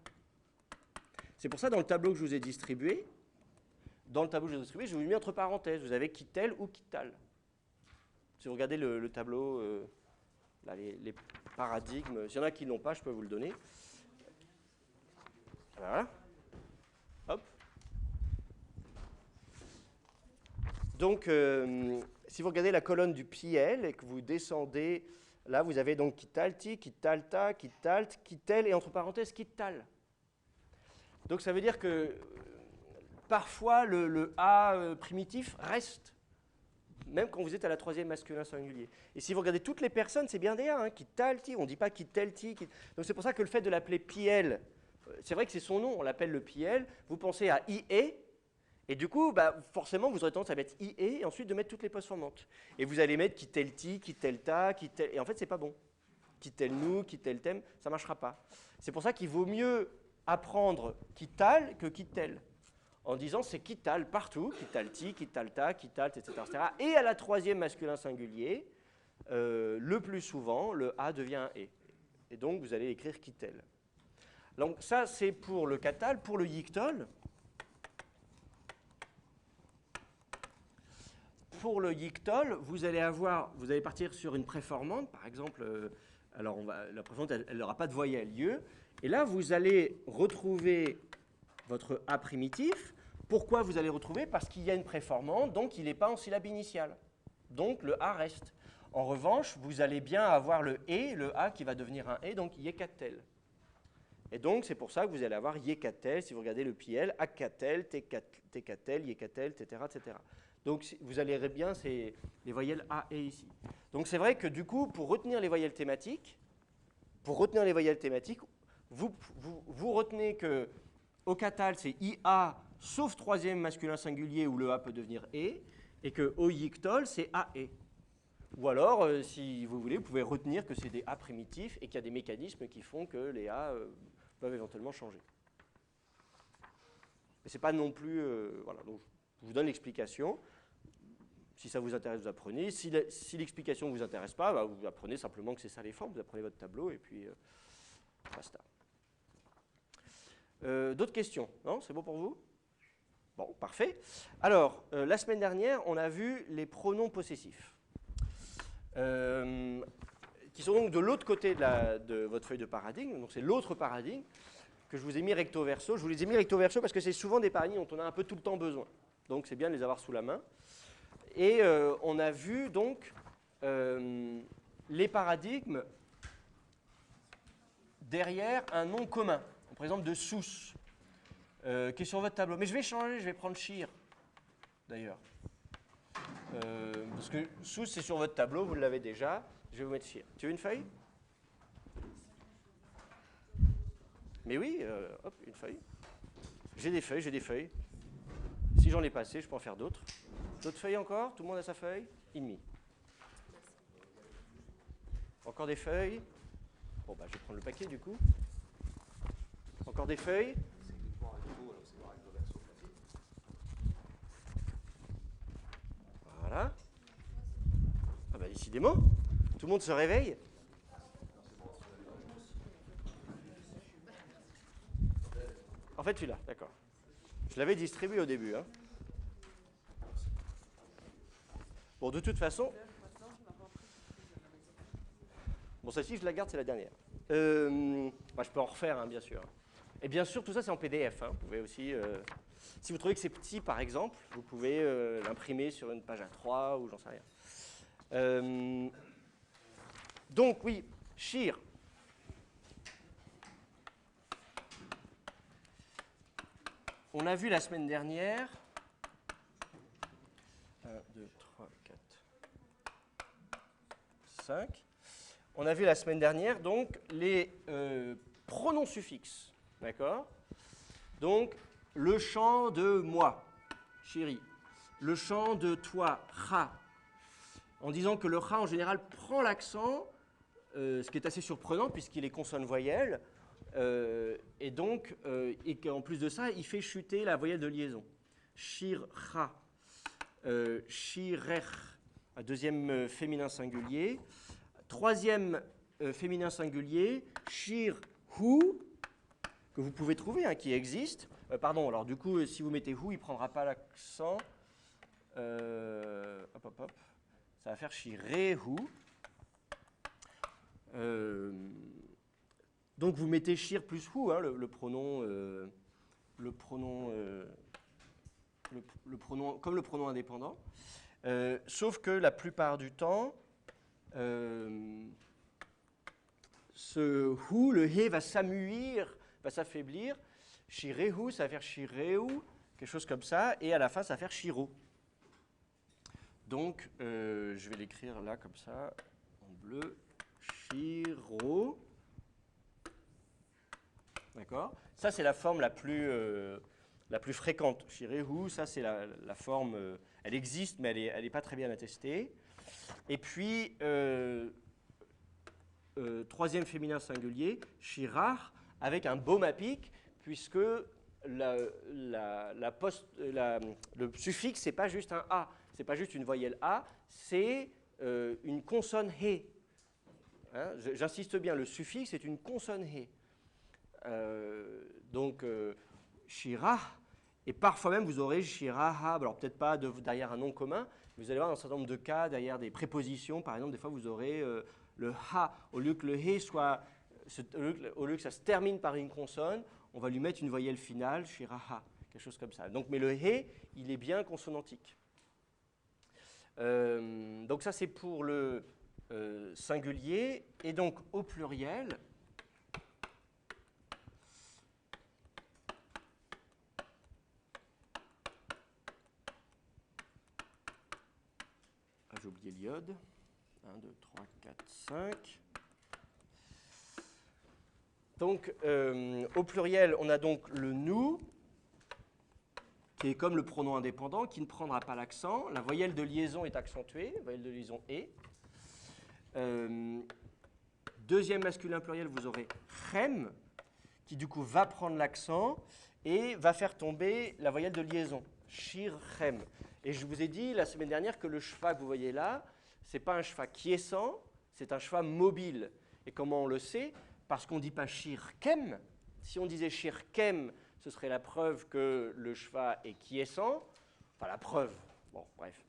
C'est pour ça, dans le tableau que je vous ai distribué, je vous ai mis entre parenthèses. Vous avez kittel ou kittal. Si vous regardez le tableau, là, les paradigmes, s'il y en a qui ne l'ont pas, je peux vous le donner. Voilà. Hop. Donc, si vous regardez la colonne du Piel et que vous descendez, là, vous avez donc kittalti, kittalta, kittalt, kittel et entre parenthèses kittal. Donc, ça veut dire que parfois, le A primitif reste, même quand vous êtes à la troisième masculin singulier. Et si vous regardez toutes les personnes, c'est bien des A, hein, kittalti, on ne dit pas kittelti. Donc, c'est pour ça que le fait de l'appeler Piel, c'est vrai que c'est son nom, on l'appelle le Piel, vous pensez à IE. Et du coup, forcément, vous aurez tendance à mettre IE et ensuite de mettre toutes les postformantes. Et vous allez mettre kittelti, kittelta, kittel... Et en fait, c'est pas bon. Kittelnu, kitteltem, ça ne marchera pas. C'est pour ça qu'il vaut mieux apprendre kittal que kittel. En disant c'est kittal partout, kittalti, kittalta, kittalt, etc., etc. Et à la troisième masculin singulier, le plus souvent, le A devient un E. Et donc, vous allez écrire kittel. Donc, ça, c'est pour le katal. Pour le yiktol, vous allez partir sur une préformante, par exemple, la préformante, elle n'aura pas de voyelle, lieu, et là, vous allez retrouver votre A primitif. Pourquoi vous allez retrouver? Parce qu'il y a une préformante, donc il n'est pas en syllabe initiale. Donc le A reste. En revanche, vous allez bien avoir le A qui va devenir un E, donc yekatel. Et donc, c'est pour ça que vous allez avoir yekatel, si vous regardez le Piel, akatel, tekatel, yekatel, etc., etc. Donc, vous allez bien les voyelles A et ici. Donc, c'est vrai que du coup, pour retenir les voyelles thématiques, vous retenez que au katal, c'est IA, sauf troisième masculin singulier où le A peut devenir E, et qu'au yiktol, c'est AE. Ou alors, si vous voulez, vous pouvez retenir que c'est des A primitifs et qu'il y a des mécanismes qui font que les A peuvent éventuellement changer. Mais ce n'est pas non plus... voilà, donc je vous donne l'explication. Si ça vous intéresse, vous apprenez. Si l'explication ne vous intéresse pas, vous apprenez simplement que c'est ça les formes. Vous apprenez votre tableau et puis basta. D'autres questions? Non, c'est bon pour vous? Bon, parfait. Alors, la semaine dernière, on a vu les pronoms possessifs. Qui sont donc de l'autre côté de votre feuille de paradigme. Donc c'est l'autre paradigme que je vous ai mis recto verso. Je vous les ai mis recto verso parce que c'est souvent des paradigmes dont on a un peu tout le temps besoin. Donc c'est bien de les avoir sous la main. Et on a vu donc les paradigmes derrière un nom commun. Par exemple de Sous, qui est sur votre tableau. Mais je vais changer, je vais prendre Shir, d'ailleurs. Parce que Sous, c'est sur votre tableau, vous l'avez déjà. Je vais vous mettre shir. Tu veux une feuille? Mais oui, hop, une feuille. J'ai des feuilles, j'ai des feuilles. Si j'en ai pas assez, je peux en faire d'autres. D'autres feuilles encore? Tout le monde a sa feuille? Imi. Encore des feuilles? Bon, bah, je vais prendre le paquet du coup. Encore des feuilles? C'est uniquement un niveau, alors c'est voir avec le verso classique. Voilà. Ah bah décidément, tout le monde se réveille. En fait, celui-là, d'accord. Je l'avais distribué au début. Hein. Bon, de toute façon... Bon, celle-ci, je la garde, c'est la dernière. Bah, je peux en refaire, hein, bien sûr. Et bien sûr, tout ça, c'est en PDF. Hein. Vous pouvez aussi... si vous trouvez que c'est petit, par exemple, vous pouvez l'imprimer sur une page A3 ou j'en sais rien. Donc, oui, shir. On a vu la semaine dernière, 1, 2, 3, 4, 5. On a vu la semaine dernière donc les pronoms suffixes, d'accord? Donc le chant de moi, chérie, le chant de toi, cha, en disant que le cha en général prend l'accent, ce qui est assez surprenant puisqu'il est consonne-voyelle. Et donc, et qu'en plus de ça, il fait chuter la voyelle de liaison. Shir, cha, shirech, deuxième féminin singulier. Troisième féminin singulier, shir, hu, que vous pouvez trouver, hein, qui existe. Pardon, alors du coup, si vous mettez hu, il ne prendra pas l'accent. Hop, hop, hop. Ça va faire shirehu. Donc vous mettez shir plus hu, hein, le pronom, comme le pronom indépendant. Sauf que la plupart du temps, ce hu, le he va s'amuir, va s'affaiblir. Shirehu, ça va faire shireu, quelque chose comme ça, et à la fin, ça va faire shiro. Donc, je vais l'écrire là, comme ça, en bleu, shiro. D'accord? Ça, c'est la forme la plus fréquente. Shirehu, ça, c'est la forme... elle existe, mais elle n'est pas très bien attestée. Et puis, troisième féminin singulier, shirah, avec un baume à pic, puisque le suffixe, ce n'est pas juste un A, ce n'est pas juste une voyelle A, c'est une consonne he. Hein, j'insiste bien, le suffixe est une consonne he. Donc, shirah, et parfois même vous aurez shiraha, alors peut-être pas derrière un nom commun, mais vous allez voir dans un certain nombre de cas, derrière des prépositions, par exemple, des fois vous aurez le ha, au lieu que le he soit, au lieu que ça se termine par une consonne, on va lui mettre une voyelle finale, shiraha, quelque chose comme ça. Donc, mais le he, il est bien consonantique. Donc ça c'est pour le singulier, et donc au pluriel, j'ai oublié l'iode. 1, 2, 3, 4, 5. Donc, au pluriel, on a donc le nous, qui est comme le pronom indépendant, qui ne prendra pas l'accent. La voyelle de liaison est accentuée, la voyelle de liaison est. Deuxième masculin pluriel, vous aurez chem, qui du coup va prendre l'accent et va faire tomber la voyelle de liaison, shir chem. Et je vous ai dit la semaine dernière que le shfa que vous voyez là, ce n'est pas un shfa quiescent, c'est un shfa mobile. Et comment on le sait? Parce qu'on ne dit pas shirkem. Si on disait shirkem, ce serait la preuve que le shfa est quiescent. Enfin, la preuve. Bon, bref.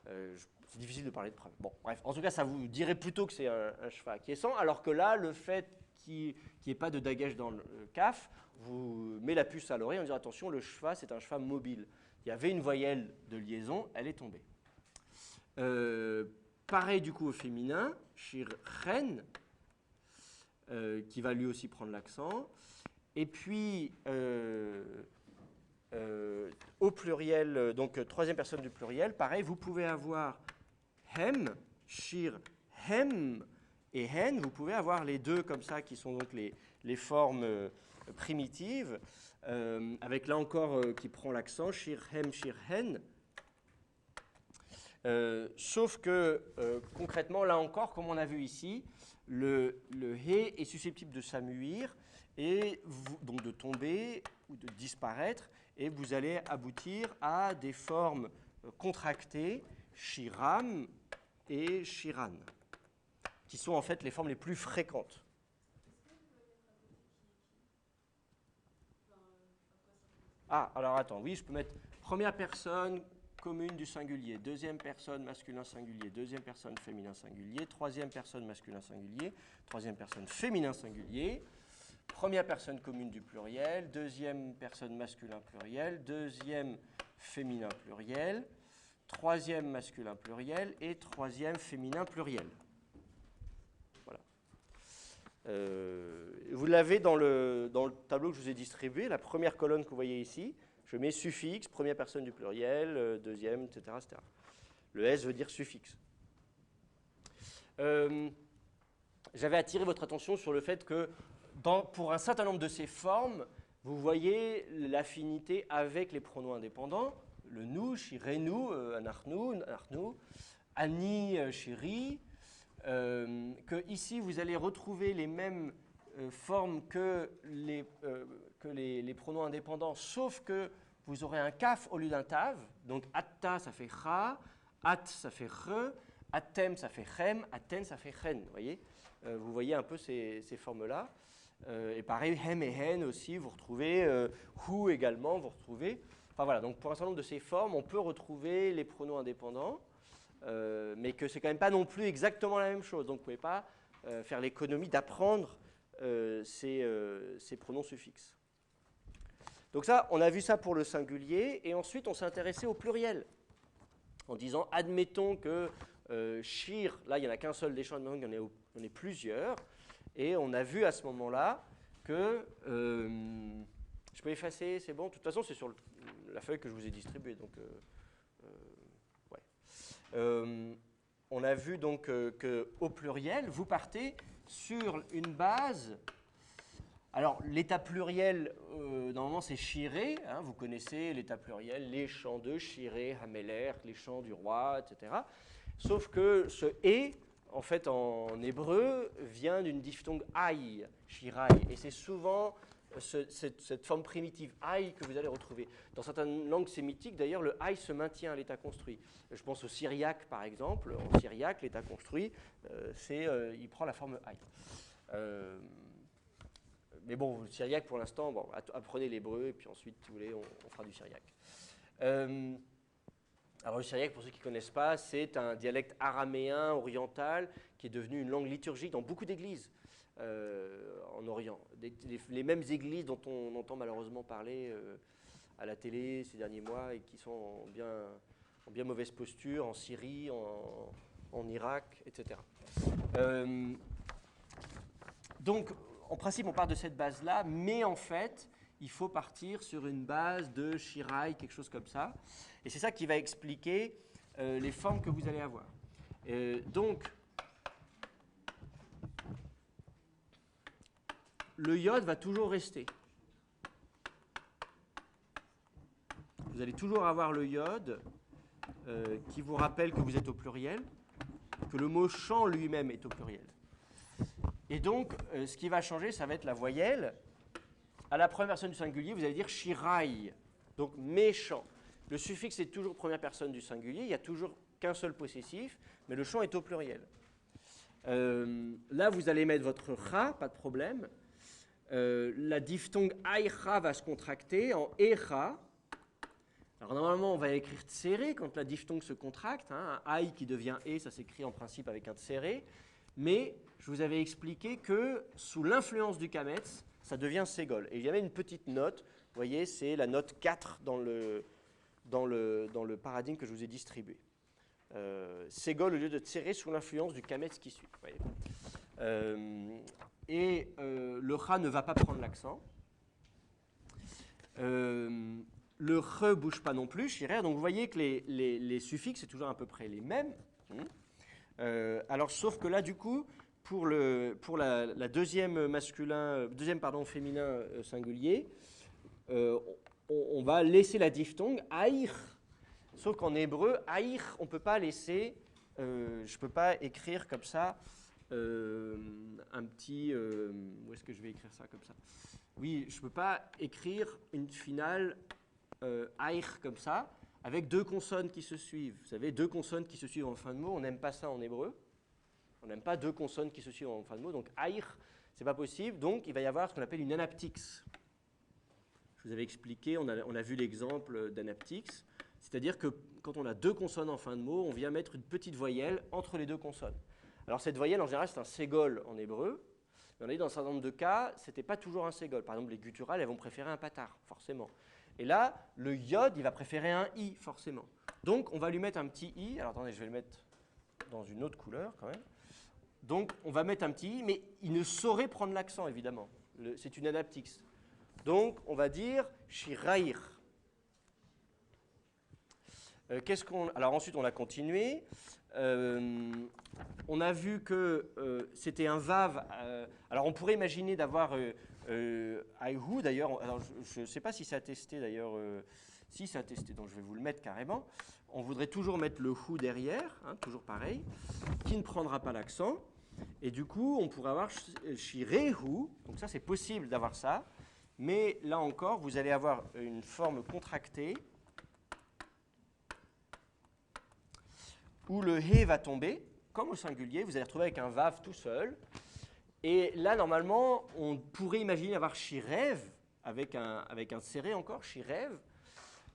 C'est difficile de parler de preuve. Bon, bref. En tout cas, ça vous dirait plutôt que c'est un shfa quiescent, alors que là, le fait qu'il n'y ait pas de dagage dans le kaf vous met la puce à l'oreille en disant attention, le shfa, c'est un shfa mobile. Il y avait une voyelle de liaison, elle est tombée. Pareil du coup au féminin, shirchen, qui va lui aussi prendre l'accent. Et puis au pluriel, donc troisième personne du pluriel, pareil, vous pouvez avoir hem, shir hem et hen, vous pouvez avoir les deux comme ça, qui sont donc les formes primitives, avec là encore qui prend l'accent, shir hem, shir hen. Sauf que concrètement, là encore, comme on a vu ici, le he est susceptible de s'amuir et donc de tomber ou de disparaître, et vous allez aboutir à des formes contractées, shiram et shiran, qui sont en fait les formes les plus fréquentes. Ah, alors attends, oui, je peux mettre première personne commune du singulier, deuxième personne masculin singulier, deuxième personne féminin singulier, troisième personne masculin singulier, troisième personne féminin singulier, première personne commune du pluriel, deuxième personne masculin pluriel, deuxième féminin pluriel, troisième masculin pluriel et troisième féminin pluriel. Voilà. Vous l'avez dans le tableau que je vous ai distribué, la première colonne que vous voyez ici. Je mets suffixe, première personne du pluriel, deuxième, etc., etc. Le S veut dire suffixe. J'avais attiré votre attention sur le fait que pour un certain nombre de ces formes, vous voyez l'affinité avec les pronoms indépendants, le nous, shirenu, anachnu, ani, shiri, que ici vous allez retrouver les mêmes formes que les pronoms indépendants, sauf que vous aurez un kaf au lieu d'un tav. Donc atta ça fait cha, at ça fait re, atem ça fait chem, aten ça fait chen. Vous voyez un peu ces formes-là. Et pareil, hem et hen aussi, vous retrouvez hu également, vous retrouvez. Enfin voilà, donc pour un certain nombre de ces formes, on peut retrouver les pronoms indépendants, mais que c'est quand même pas non plus exactement la même chose. Donc vous ne pouvez pas faire l'économie d'apprendre ces pronoms suffixes. Donc ça, on a vu ça pour le singulier, et ensuite on s'est intéressé au pluriel, en disant, admettons que shir, là il n'y en a qu'un seul des champs, admettons qu'il y en ait plusieurs, et on a vu à ce moment-là que, je peux effacer, c'est bon, de toute façon c'est sur la feuille que je vous ai distribuée, donc ouais. On a vu donc qu'au pluriel, vous partez sur une base. Alors, l'état pluriel, normalement, c'est chiré. Hein, vous connaissez l'état pluriel, les chants de chiré, hameler, les chants du roi, etc. Sauf que ce et, en fait, en hébreu, vient d'une diphtongue aï, shirai. Et c'est souvent cette forme primitive aï que vous allez retrouver. Dans certaines langues sémitiques, d'ailleurs, le aï se maintient à l'état construit. Je pense au syriaque, par exemple. En syriaque, l'état construit, il prend la forme aï. Mais bon, le syriaque, pour l'instant, bon, apprenez l'hébreu, et puis ensuite, si vous voulez, on fera du syriaque. Alors, le syriaque, pour ceux qui ne connaissent pas, c'est un dialecte araméen oriental qui est devenu une langue liturgique dans beaucoup d'églises en Orient. Les mêmes églises dont on entend malheureusement parler à la télé ces derniers mois et qui sont en bien mauvaise posture en Syrie, en Irak, etc. Donc, en principe, on part de cette base-là, mais en fait, il faut partir sur une base de shirai, quelque chose comme ça. Et c'est ça qui va expliquer les formes que vous allez avoir. Donc, le yod va toujours rester. Vous allez toujours avoir le yod qui vous rappelle que vous êtes au pluriel, que le mot chant lui-même est au pluriel. Et donc, ce qui va changer, ça va être la voyelle. À la première personne du singulier, vous allez dire shirai, donc méchant. Le suffixe est toujours première personne du singulier, il n'y a toujours qu'un seul possessif, mais le chant est au pluriel. Là, vous allez mettre votre cha, pas de problème. La diphtongue aïcha va se contracter en echa. Alors normalement, on va écrire tséré quand la diphtongue se contracte. Hein, un aï qui devient e, ça s'écrit en principe avec un tséré. Mais je vous avais expliqué que sous l'influence du kametz, ça devient ségol. Et il y avait une petite note, vous voyez, c'est la note 4 dans le paradigme que je vous ai distribué. Ségol au lieu de tséré sous l'influence du kametz qui suit. Vous voyez. Le cha ne va pas prendre l'accent. Le re ne bouge pas non plus, shirer. Donc vous voyez que les suffixes, c'est toujours à peu près les mêmes. Alors, sauf que là, du coup, pour la deuxième féminin singulier, on va laisser la diphtongue aïr. Sauf qu'en hébreu, aïr, on ne peut pas laisser, je ne peux pas écrire comme ça un petit. Où est-ce que je vais écrire ça comme ça? Oui, je ne peux pas écrire une finale aïr comme ça, avec deux consonnes qui se suivent. Vous savez, deux consonnes qui se suivent en fin de mot, on n'aime pas ça en hébreu. On n'aime pas deux consonnes qui se suivent en fin de mot. Donc, aïr, ce n'est pas possible. Donc, il va y avoir ce qu'on appelle une anaptyx. Je vous avais expliqué, on a vu l'exemple d'anaptyx. C'est-à-dire que quand on a deux consonnes en fin de mot, on vient mettre une petite voyelle entre les deux consonnes. Alors, cette voyelle, en général, c'est un ségol en hébreu. Mais on a dit dans un certain nombre de cas, ce n'était pas toujours un ségol. Par exemple, les gutturales, elles vont préférer un patar, forcément. Et là, le yod, il va préférer un i, forcément. Donc, on va lui mettre un petit i. Alors, attendez, je vais le mettre dans une autre couleur, quand même. Donc, on va mettre un petit i, mais il ne saurait prendre l'accent, évidemment. C'est une anaptyx. Donc, on va dire shiraïr. Alors, ensuite, on a continué. On a vu que c'était un vav. Alors, on pourrait imaginer d'avoir aihu, d'ailleurs. Alors, je ne sais pas si c'est attesté, d'ailleurs. Si c'est attesté, donc je vais vous le mettre carrément. On voudrait toujours mettre le hu derrière, hein, toujours pareil, qui ne prendra pas l'accent. Et du coup, on pourrait avoir shirehu. Donc ça, c'est possible d'avoir ça. Mais là encore, vous allez avoir une forme contractée où le he va tomber, comme au singulier. Vous allez retrouver avec un vav tout seul. Et là, normalement, on pourrait imaginer avoir shirev avec un serré encore, shirev.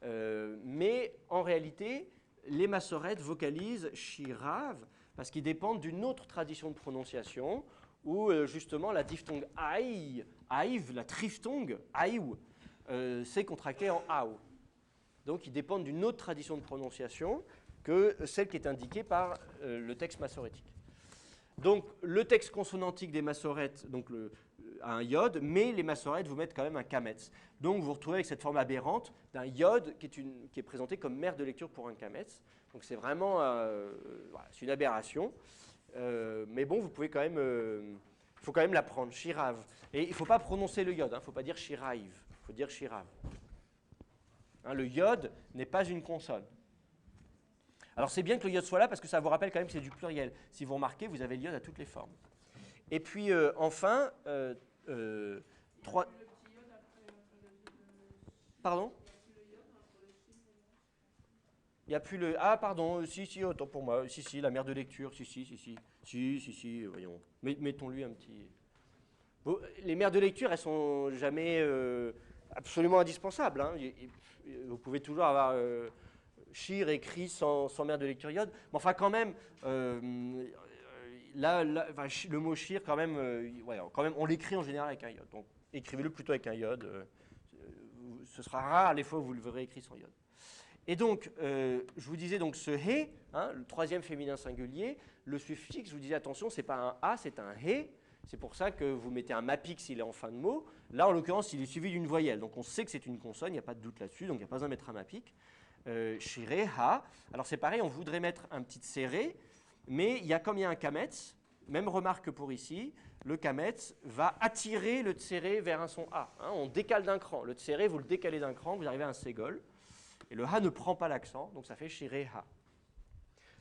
Mais en réalité, les massorètes vocalisent shirav parce qu'ils dépendent d'une autre tradition de prononciation où justement la diphtongue aï, aïv, la triphtongue aïw, c'est contracté en aou. Donc ils dépendent d'une autre tradition de prononciation que celle qui est indiquée par le texte massorétique. Donc le texte consonantique des massorètes a un yod, mais les massorètes vous mettent quand même un kametz. Donc vous vous retrouvez avec cette forme aberrante d'un yod qui est présenté comme mère de lecture pour un kametz. Donc c'est vraiment voilà, c'est une aberration. Mais bon, vous pouvez quand même, il faut quand même l'apprendre, shirav. Et il ne faut pas prononcer le yod, il ne faut pas dire shiraïv, il faut dire shirav. Hein, le yod n'est pas une consonne. Alors c'est bien que le yod soit là parce que ça vous rappelle quand même que c'est du pluriel. Si vous remarquez, vous avez le yod à toutes les formes. Et puis enfin, trois. Pardon? Il n'y a plus le. Ah, pardon, si, autant pour moi. Si, la mère de lecture, si, voyons. Mettons-lui un petit. Bon, les mères de lecture, elles sont jamais absolument indispensables. Hein. Vous pouvez toujours avoir shir écrit sans mère de lecture yod. Mais enfin, quand même, là, le mot shir, quand même, on l'écrit en général avec un yod. Donc, écrivez-le plutôt avec un yod. Ce sera rare les fois où vous le verrez écrit sans yod. Et donc, je vous disais donc ce he, hein, le troisième féminin singulier, le suffixe, je vous disais attention, ce n'est pas un a, c'est un he. C'est pour ça que vous mettez un mapix s'il est en fin de mot. Là, en l'occurrence, il est suivi d'une voyelle. Donc, on sait que c'est une consonne, il n'y a pas de doute là-dessus, donc il n'y a pas besoin de mettre un mapic. Shire, ha. Alors, c'est pareil, on voudrait mettre un petit serré, mais comme il y a un kametz, même remarque que pour ici, le kametz va attirer le tséré vers un son a. Hein, on décale d'un cran. Le tséré, vous le décalez d'un cran, vous arrivez à un ségol. Et le ha ne prend pas l'accent, donc ça fait shire, ha.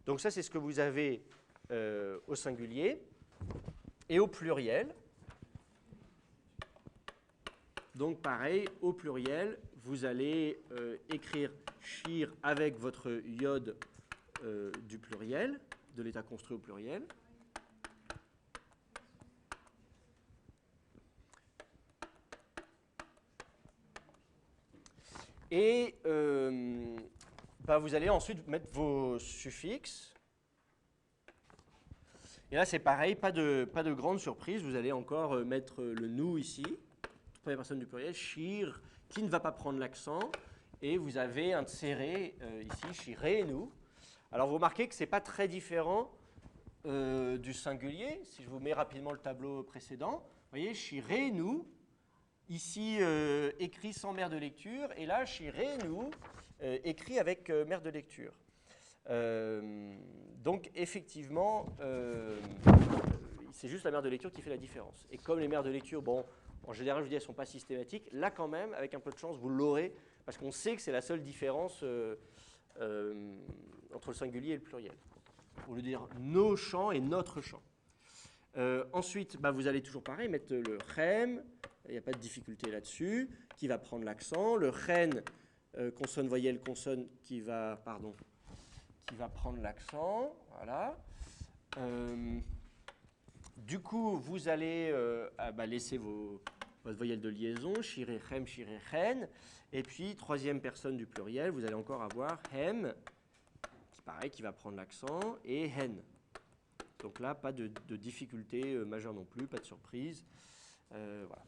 Donc, ça, c'est ce que vous avez au singulier. Et au pluriel, donc pareil, au pluriel, vous allez écrire shir avec votre yod du pluriel, de l'état construit au pluriel. Et vous allez ensuite mettre vos suffixes. Et là, c'est pareil, pas de grande surprise. Vous allez encore mettre le nous ici, première personne du pluriel, shir, qui ne va pas prendre l'accent. Et vous avez un tséré ici, shirenu. Alors, vous remarquez que ce n'est pas très différent du singulier. Si je vous mets rapidement le tableau précédent, vous voyez, shirenu, ici écrit sans mère de lecture, et là, shirenu, écrit avec mère de lecture. Donc effectivement, c'est juste la mère de lecture qui fait la différence. Et comme les mères de lecture, bon, en général, je vous dis, elles ne sont pas systématiques, là quand même, avec un peu de chance, vous l'aurez, parce qu'on sait que c'est la seule différence entre le singulier et le pluriel. Au lieu de dire nos champs et notre champ. Ensuite, vous allez toujours pareil, mettre le chem, il n'y a pas de difficulté là-dessus, qui va prendre l'accent, le chen, consonne, voyelle, consonne, qui va prendre l'accent, voilà. Du coup, vous allez laisser votre voyelle de liaison, shiré, chem, shiré, chen, et puis, troisième personne du pluriel, vous allez encore avoir hem, qui va prendre l'accent, et hen. Donc là, pas de difficulté majeure non plus, pas de surprise. Voilà.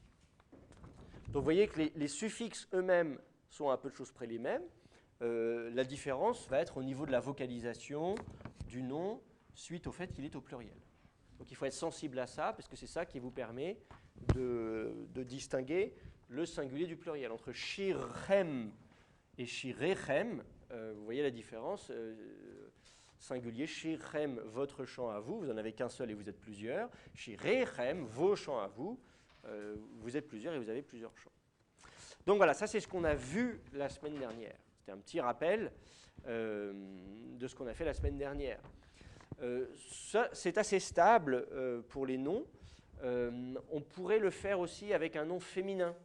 Donc vous voyez que les suffixes eux-mêmes sont à peu de choses près les mêmes. La différence va être au niveau de la vocalisation du nom suite au fait qu'il est au pluriel. Donc il faut être sensible à ça, parce que c'est ça qui vous permet de distinguer le singulier du pluriel. Entre shirchem et shirechem, vous voyez la différence. Singulier, shirchem, votre chant à vous, vous n'en avez qu'un seul et vous êtes plusieurs. Shirechem, vos chants à vous, vous êtes plusieurs et vous avez plusieurs chants. Donc voilà, ça c'est ce qu'on a vu la semaine dernière. C'était un petit rappel de ce qu'on a fait la semaine dernière. Ça, c'est assez stable pour les noms. On pourrait le faire aussi avec un nom féminin.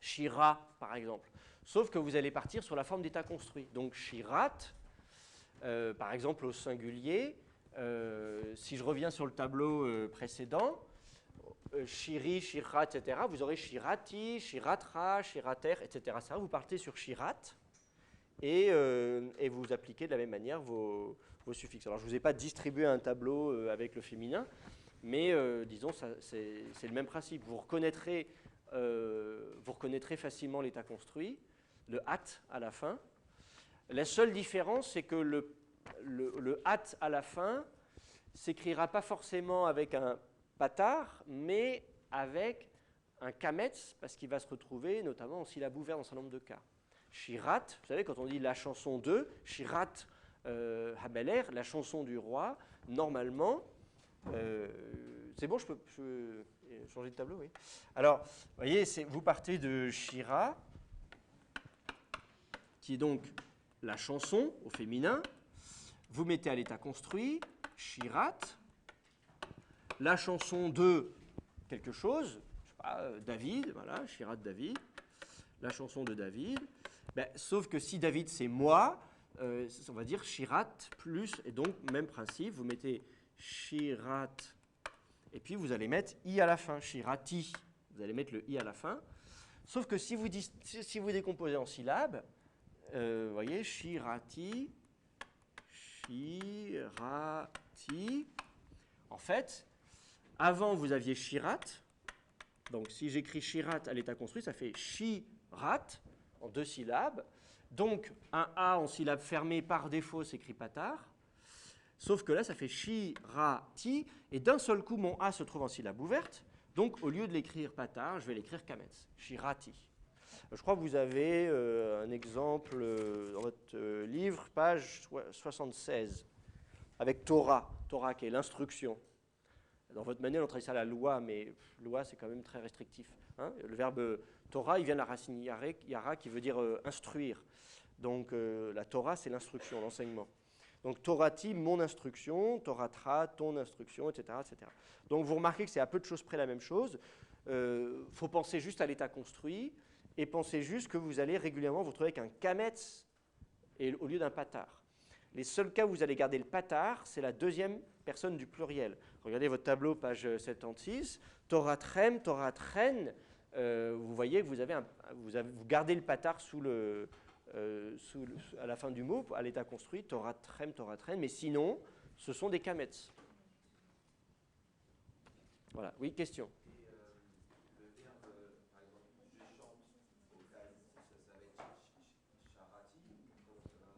Shira, par exemple. Sauf que vous allez partir sur la forme d'état construit. Donc shirat, par exemple au singulier, si je reviens sur le tableau précédent, shiri, shirat, etc., vous aurez shirati, shiratra, shirater, etc. Ça, vous partez sur shirat et vous appliquez de la même manière vos suffixes. Alors, je ne vous ai pas distribué un tableau avec le féminin, mais disons, c'est le même principe. Vous reconnaîtrez facilement l'état construit, le at à la fin. La seule différence, c'est que le at à la fin s'écrira pas forcément avec un patard, mais avec un kametz, parce qu'il va se retrouver notamment en syllabe ouverte dans un certain nombre de cas. Shirat, vous savez, quand on dit la chanson de, Shirat Habeler, la chanson du roi, normalement, c'est bon, je peux changer de tableau, oui. Alors, vous voyez, vous partez de Shira, qui est donc la chanson au féminin, vous mettez à l'état construit, Shirat, la chanson de quelque chose, je sais pas, David, voilà, Shirat David, la chanson de David, sauf que si David c'est moi, on va dire Shirat plus, et donc même principe, vous mettez Shirat, et puis vous allez mettre I à la fin, Shirati, vous allez mettre le I à la fin, sauf que si vous décomposez en syllabes, vous voyez, Shirati, Shirati, en fait, avant vous aviez Shirat, donc si j'écris Shirat à l'état construit, ça fait Shirat, en 2 syllabes, donc un A en syllabe fermée par défaut s'écrit patard, sauf que là ça fait Shirati, et d'un seul coup mon A se trouve en syllabe ouverte, donc au lieu de l'écrire patard, je vais l'écrire kametz, Shirati. Je crois que vous avez un exemple dans votre livre, page 76, avec Torah qui est l'instruction. Dans votre manuel, on travaille ça à la loi, mais loi, c'est quand même très restrictif. Hein, le verbe Torah, il vient de la racine yara, qui veut dire instruire. Donc la Torah, c'est l'instruction, l'enseignement. Donc Torati, mon instruction, Toratra, ton instruction, etc., etc. Donc vous remarquez que c'est à peu de choses près la même chose. Faut penser juste à l'état construit, et pensez juste que vous allez régulièrement vous retrouver avec un kametz au lieu d'un patard. Les seuls cas où vous allez garder le patard, c'est la deuxième personne du pluriel. Regardez votre tableau, page 76, Toratrem, Toratren, vous voyez que vous gardez le patard à la fin du mot, à l'état construit, Toratrem, Toratren, mais sinon, ce sont des kametz. Voilà, oui, question.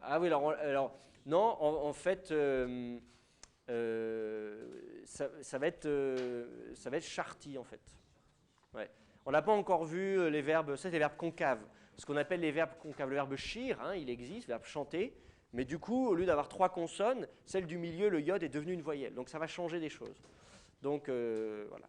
Ah oui, alors non, en fait, ça va être charti, en fait. Ouais. On n'a pas encore vu les verbes, ça c'est les verbes concaves. Ce qu'on appelle les verbes concaves. Le verbe shir, il existe, le verbe chanter, Mais du coup, au lieu d'avoir 3 consonnes, celle du milieu, le yod, est devenue une voyelle. Donc ça va changer des choses. Donc voilà.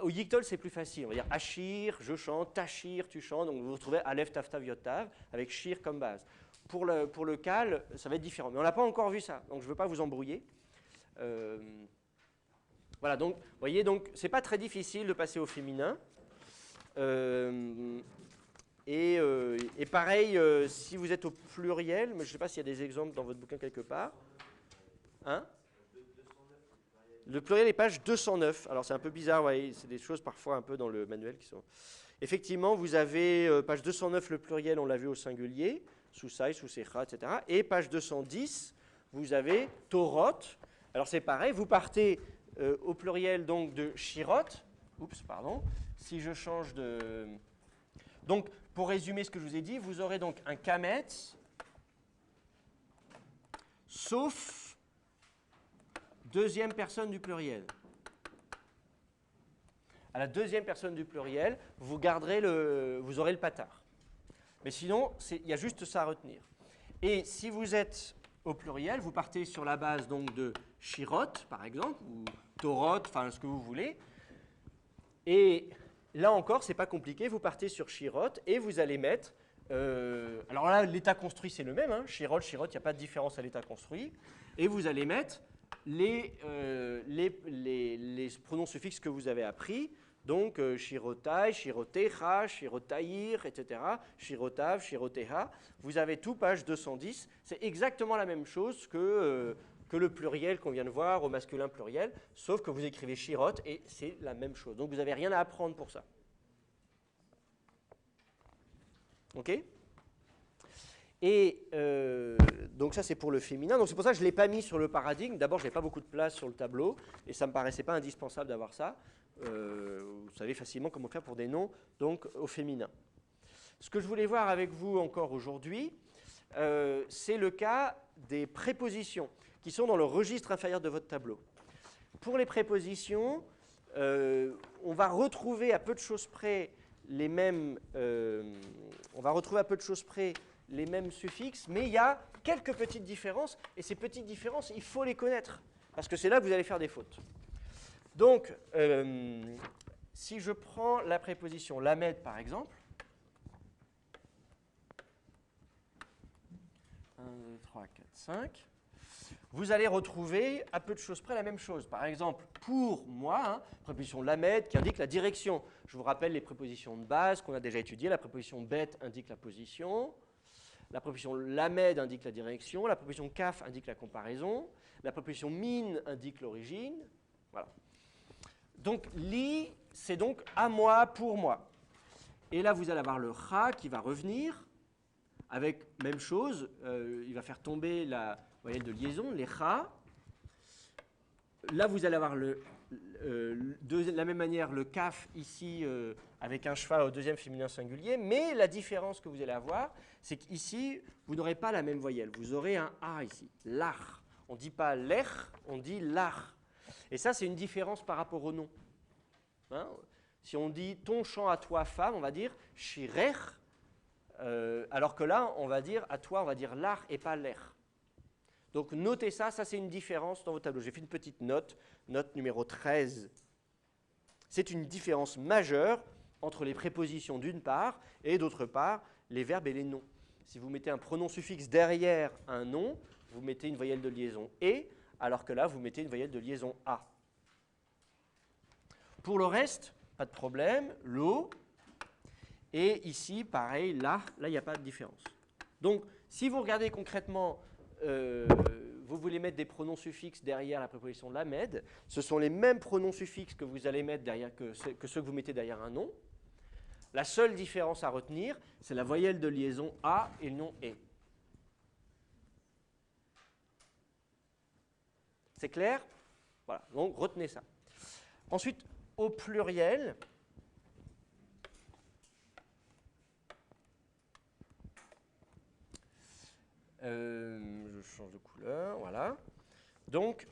Au Yictol, c'est plus facile. On va dire Achir, je chante, Tachir, tu chantes. Donc vous retrouvez Aleph, Tav, Tav, Yod, Tav, avec Shir comme base. Pour le Kal, ça va être différent. Mais on n'a pas encore vu ça, donc je ne veux pas vous embrouiller. Voilà, donc vous voyez, ce n'est pas très difficile de passer au féminin. Et pareil, si vous êtes au pluriel, mais je ne sais pas s'il y a des exemples dans votre bouquin quelque part. Hein? Le pluriel est page 209. Alors c'est un peu bizarre, ouais, c'est des choses parfois un peu dans le manuel qui sont... Effectivement, vous avez page 209, le pluriel, on l'a vu au singulier, Sousai, Sousecha, etc. Et page 210, vous avez Torot. Alors c'est pareil, vous partez au pluriel donc de Shirot. Oups, pardon. Si je change de... Donc, pour résumer ce que je vous ai dit, vous aurez donc un Kametz, sauf deuxième personne du pluriel. À la deuxième personne du pluriel, vous aurez le patard. Mais sinon, il y a juste ça à retenir. Et si vous êtes au pluriel, vous partez sur la base donc de Shirot, par exemple, ou Torot, enfin ce que vous voulez. Et là encore, ce n'est pas compliqué, vous partez sur Shirot et vous allez mettre... alors là, l'état construit, c'est le même. Hein, Shirot, il n'y a pas de différence à l'état construit. Et vous allez mettre les pronoms suffixes que vous avez appris. Donc, Shirotai, Shirotecha, Shirotaïr, etc. Shirotav, Shiroteha. Vous avez tout, page 210. C'est exactement la même chose que le pluriel qu'on vient de voir au masculin pluriel, sauf que vous écrivez Shirot et c'est la même chose. Donc, vous n'avez rien à apprendre pour ça. OK ? Et donc ça, c'est pour le féminin. Donc c'est pour ça que je ne l'ai pas mis sur le paradigme. D'abord, je n'ai pas beaucoup de place sur le tableau et ça ne me paraissait pas indispensable d'avoir ça. Vous savez facilement comment faire pour des noms donc au féminin. Ce que je voulais voir avec vous encore aujourd'hui, c'est le cas des prépositions qui sont dans le registre inférieur de votre tableau. Pour les prépositions, on va retrouver à peu de choses près les mêmes suffixes, mais il y a quelques petites différences, et ces petites différences, il faut les connaître, parce que c'est là que vous allez faire des fautes. Donc, si je prends la préposition lamed, par exemple, 1, 2, 3, 4, 5, vous allez retrouver à peu de choses près la même chose. Par exemple, pour moi, hein, préposition lamed qui indique la direction. Je vous rappelle les prépositions de base qu'on a déjà étudiées. La préposition bet indique la position. La préposition lamed indique la direction. La préposition kaf indique la comparaison. La préposition min indique l'origine. Voilà. Donc, li, c'est donc à moi, pour moi. Et là, vous allez avoir le ra qui va revenir avec même chose. Il va faire tomber la voyelle de liaison, les ra. Là, vous allez avoir de la même manière le kaf ici avec un cheval au deuxième féminin singulier, mais la différence que vous allez avoir, c'est qu'ici, vous n'aurez pas la même voyelle. Vous aurez un A ici, l'ar. On ne dit pas l'ech, on dit l'ar. Et ça, c'est une différence par rapport au nom. Hein, si on dit ton chant à toi, femme, on va dire shirech, alors que là, on va dire à toi, on va dire l'ar et pas l'ech. Donc notez ça, ça c'est une différence dans vos tableaux. J'ai fait une petite note, note numéro 13. C'est une différence majeure entre les prépositions d'une part et d'autre part les verbes et les noms. Si vous mettez un pronom suffixe derrière un nom, vous mettez une voyelle de liaison « et », alors que là, vous mettez une voyelle de liaison « a ». Pour le reste, pas de problème, l'eau. Et ici, pareil, là, il n'y a pas de différence. Donc, si vous regardez concrètement, vous voulez mettre des pronoms suffixes derrière la préposition lamed, ce sont les mêmes pronoms suffixes que vous allez mettre derrière que ceux que vous mettez derrière un nom. La seule différence à retenir, c'est la voyelle de liaison a et le nom et. C'est clair? Voilà, donc retenez ça. Ensuite, au pluriel, je change de couleur, voilà. Donc,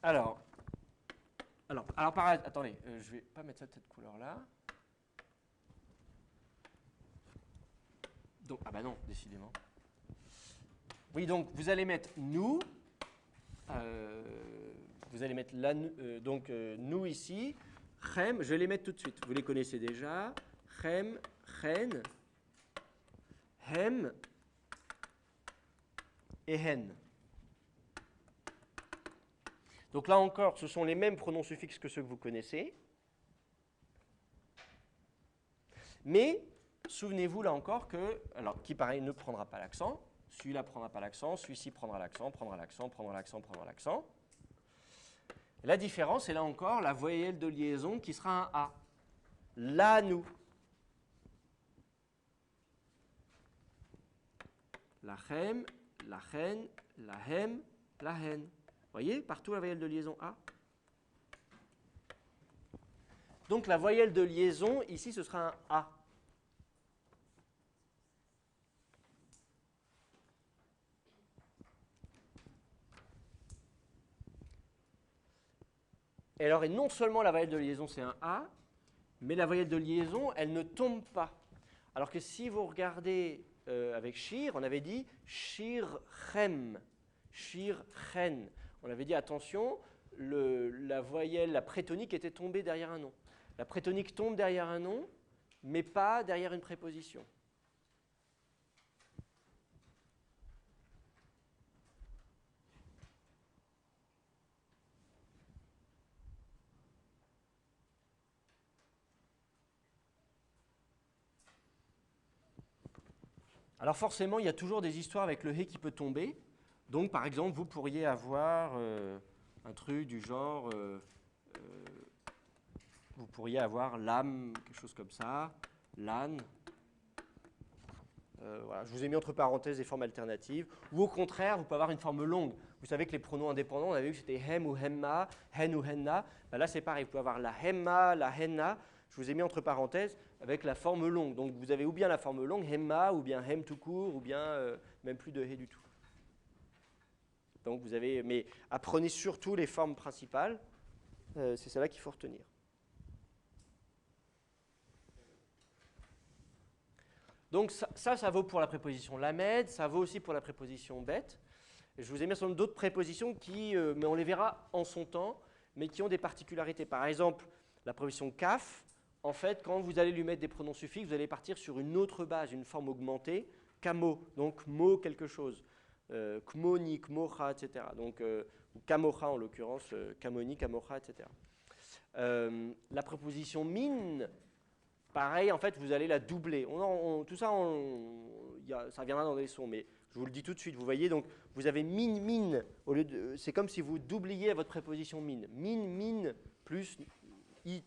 attendez, je ne vais pas mettre ça de cette couleur-là. Donc, ah bah non, décidément. Oui, donc vous allez mettre nous. Vous allez mettre nous ici. Chem, je vais les mettre tout de suite. Vous les connaissez déjà. Chem, chen, hem et hen. Donc là encore, ce sont les mêmes pronoms suffixes que ceux que vous connaissez. Mais souvenez-vous là encore que, alors qui pareil ne prendra pas l'accent, celui-là ne prendra pas l'accent, celui-ci prendra l'accent, prendra l'accent, prendra l'accent, prendra l'accent. La différence, c'est là encore la voyelle de liaison qui sera un A. La, nous. La chem, la chen, la hem, la hen. Vous voyez, partout la voyelle de liaison A. Donc la voyelle de liaison, ici, ce sera un A. Et alors, et non seulement la voyelle de liaison, c'est un A, mais la voyelle de liaison, elle ne tombe pas. Alors que si vous regardez avec shir, on avait dit shir chem, shir chen. On avait dit, attention, la voyelle, la prétonique était tombée derrière un nom. La prétonique tombe derrière un nom, mais pas derrière une préposition. Alors forcément, il y a toujours des histoires avec le hé qui peut tomber. Donc par exemple, vous pourriez avoir un truc du genre, vous pourriez avoir l'âme, quelque chose comme ça, l'âne. Voilà, je vous ai mis entre parenthèses des formes alternatives. Ou au contraire, vous pouvez avoir une forme longue. Vous savez que les pronoms indépendants, on avait vu que c'était hem ou hemma, hen ou henna. Ben là, c'est pareil, vous pouvez avoir la hemma, la henna. Je vous ai mis entre parenthèses avec la forme longue. Donc vous avez ou bien la forme longue, hemma, ou bien hem tout court, ou bien même plus de hé du tout. Donc vous avez, mais apprenez surtout les formes principales. C'est celle-là qu'il faut retenir. Donc ça vaut pour la préposition lamed, ça vaut aussi pour la préposition bête. Et je vous ai mis sur d'autres prépositions qui, mais on les verra en son temps, mais qui ont des particularités. Par exemple, la préposition kaf. En fait, quand vous allez lui mettre des pronoms suffixes, vous allez partir sur une autre base, une forme augmentée, kamo, donc mo quelque chose, kmoni, kmocha, etc. Donc, ou kamocha en l'occurrence, kamoni, kamocha, etc. La préposition min, pareil, en fait, vous allez la doubler. Tout ça, ça viendra dans des sons, mais je vous le dis tout de suite. Vous voyez, donc, vous avez min, min, c'est comme si vous doubliez votre préposition min. Min, min, plus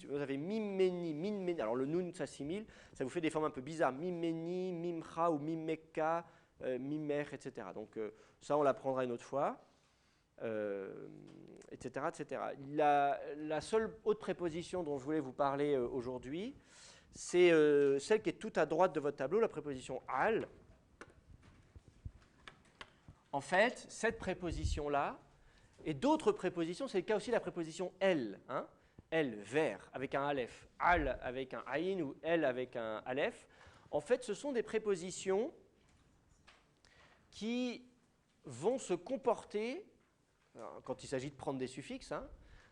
vous avez mimeni, mimeni. Alors le nun s'assimile, ça vous fait des formes un peu bizarres. Mimeni, mimcha ou mimeka, mimer, etc. Donc ça, on l'apprendra une autre fois, etc., etc. La seule autre préposition dont je voulais vous parler aujourd'hui, c'est celle qui est tout à droite de votre tableau, la préposition al. En fait, cette préposition-là, et d'autres prépositions, c'est le cas aussi de la préposition el, hein. El, vers, avec un aleph, al avec un aïn ou el avec un aleph. En fait, ce sont des prépositions qui vont se comporter, quand il s'agit de prendre des suffixes, hein,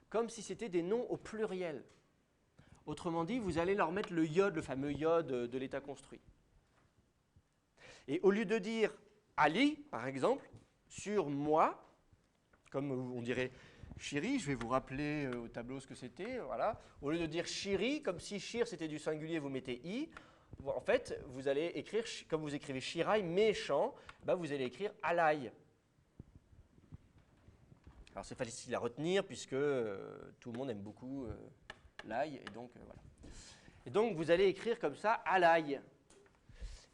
comme si c'était des noms au pluriel. Autrement dit, vous allez leur mettre le yod, le fameux yod de l'état construit. Et au lieu de dire Ali, par exemple, sur moi, comme on dirait Shiri, je vais vous rappeler au tableau ce que c'était. Voilà. Au lieu de dire Shiri, comme si Shir c'était du singulier, vous mettez I. En fait, vous allez écrire, comme vous écrivez Shirai, méchant, ben vous allez écrire Alai. Alors c'est facile à retenir puisque tout le monde aime beaucoup l'ail, et donc voilà. Et donc vous allez écrire comme ça Alai.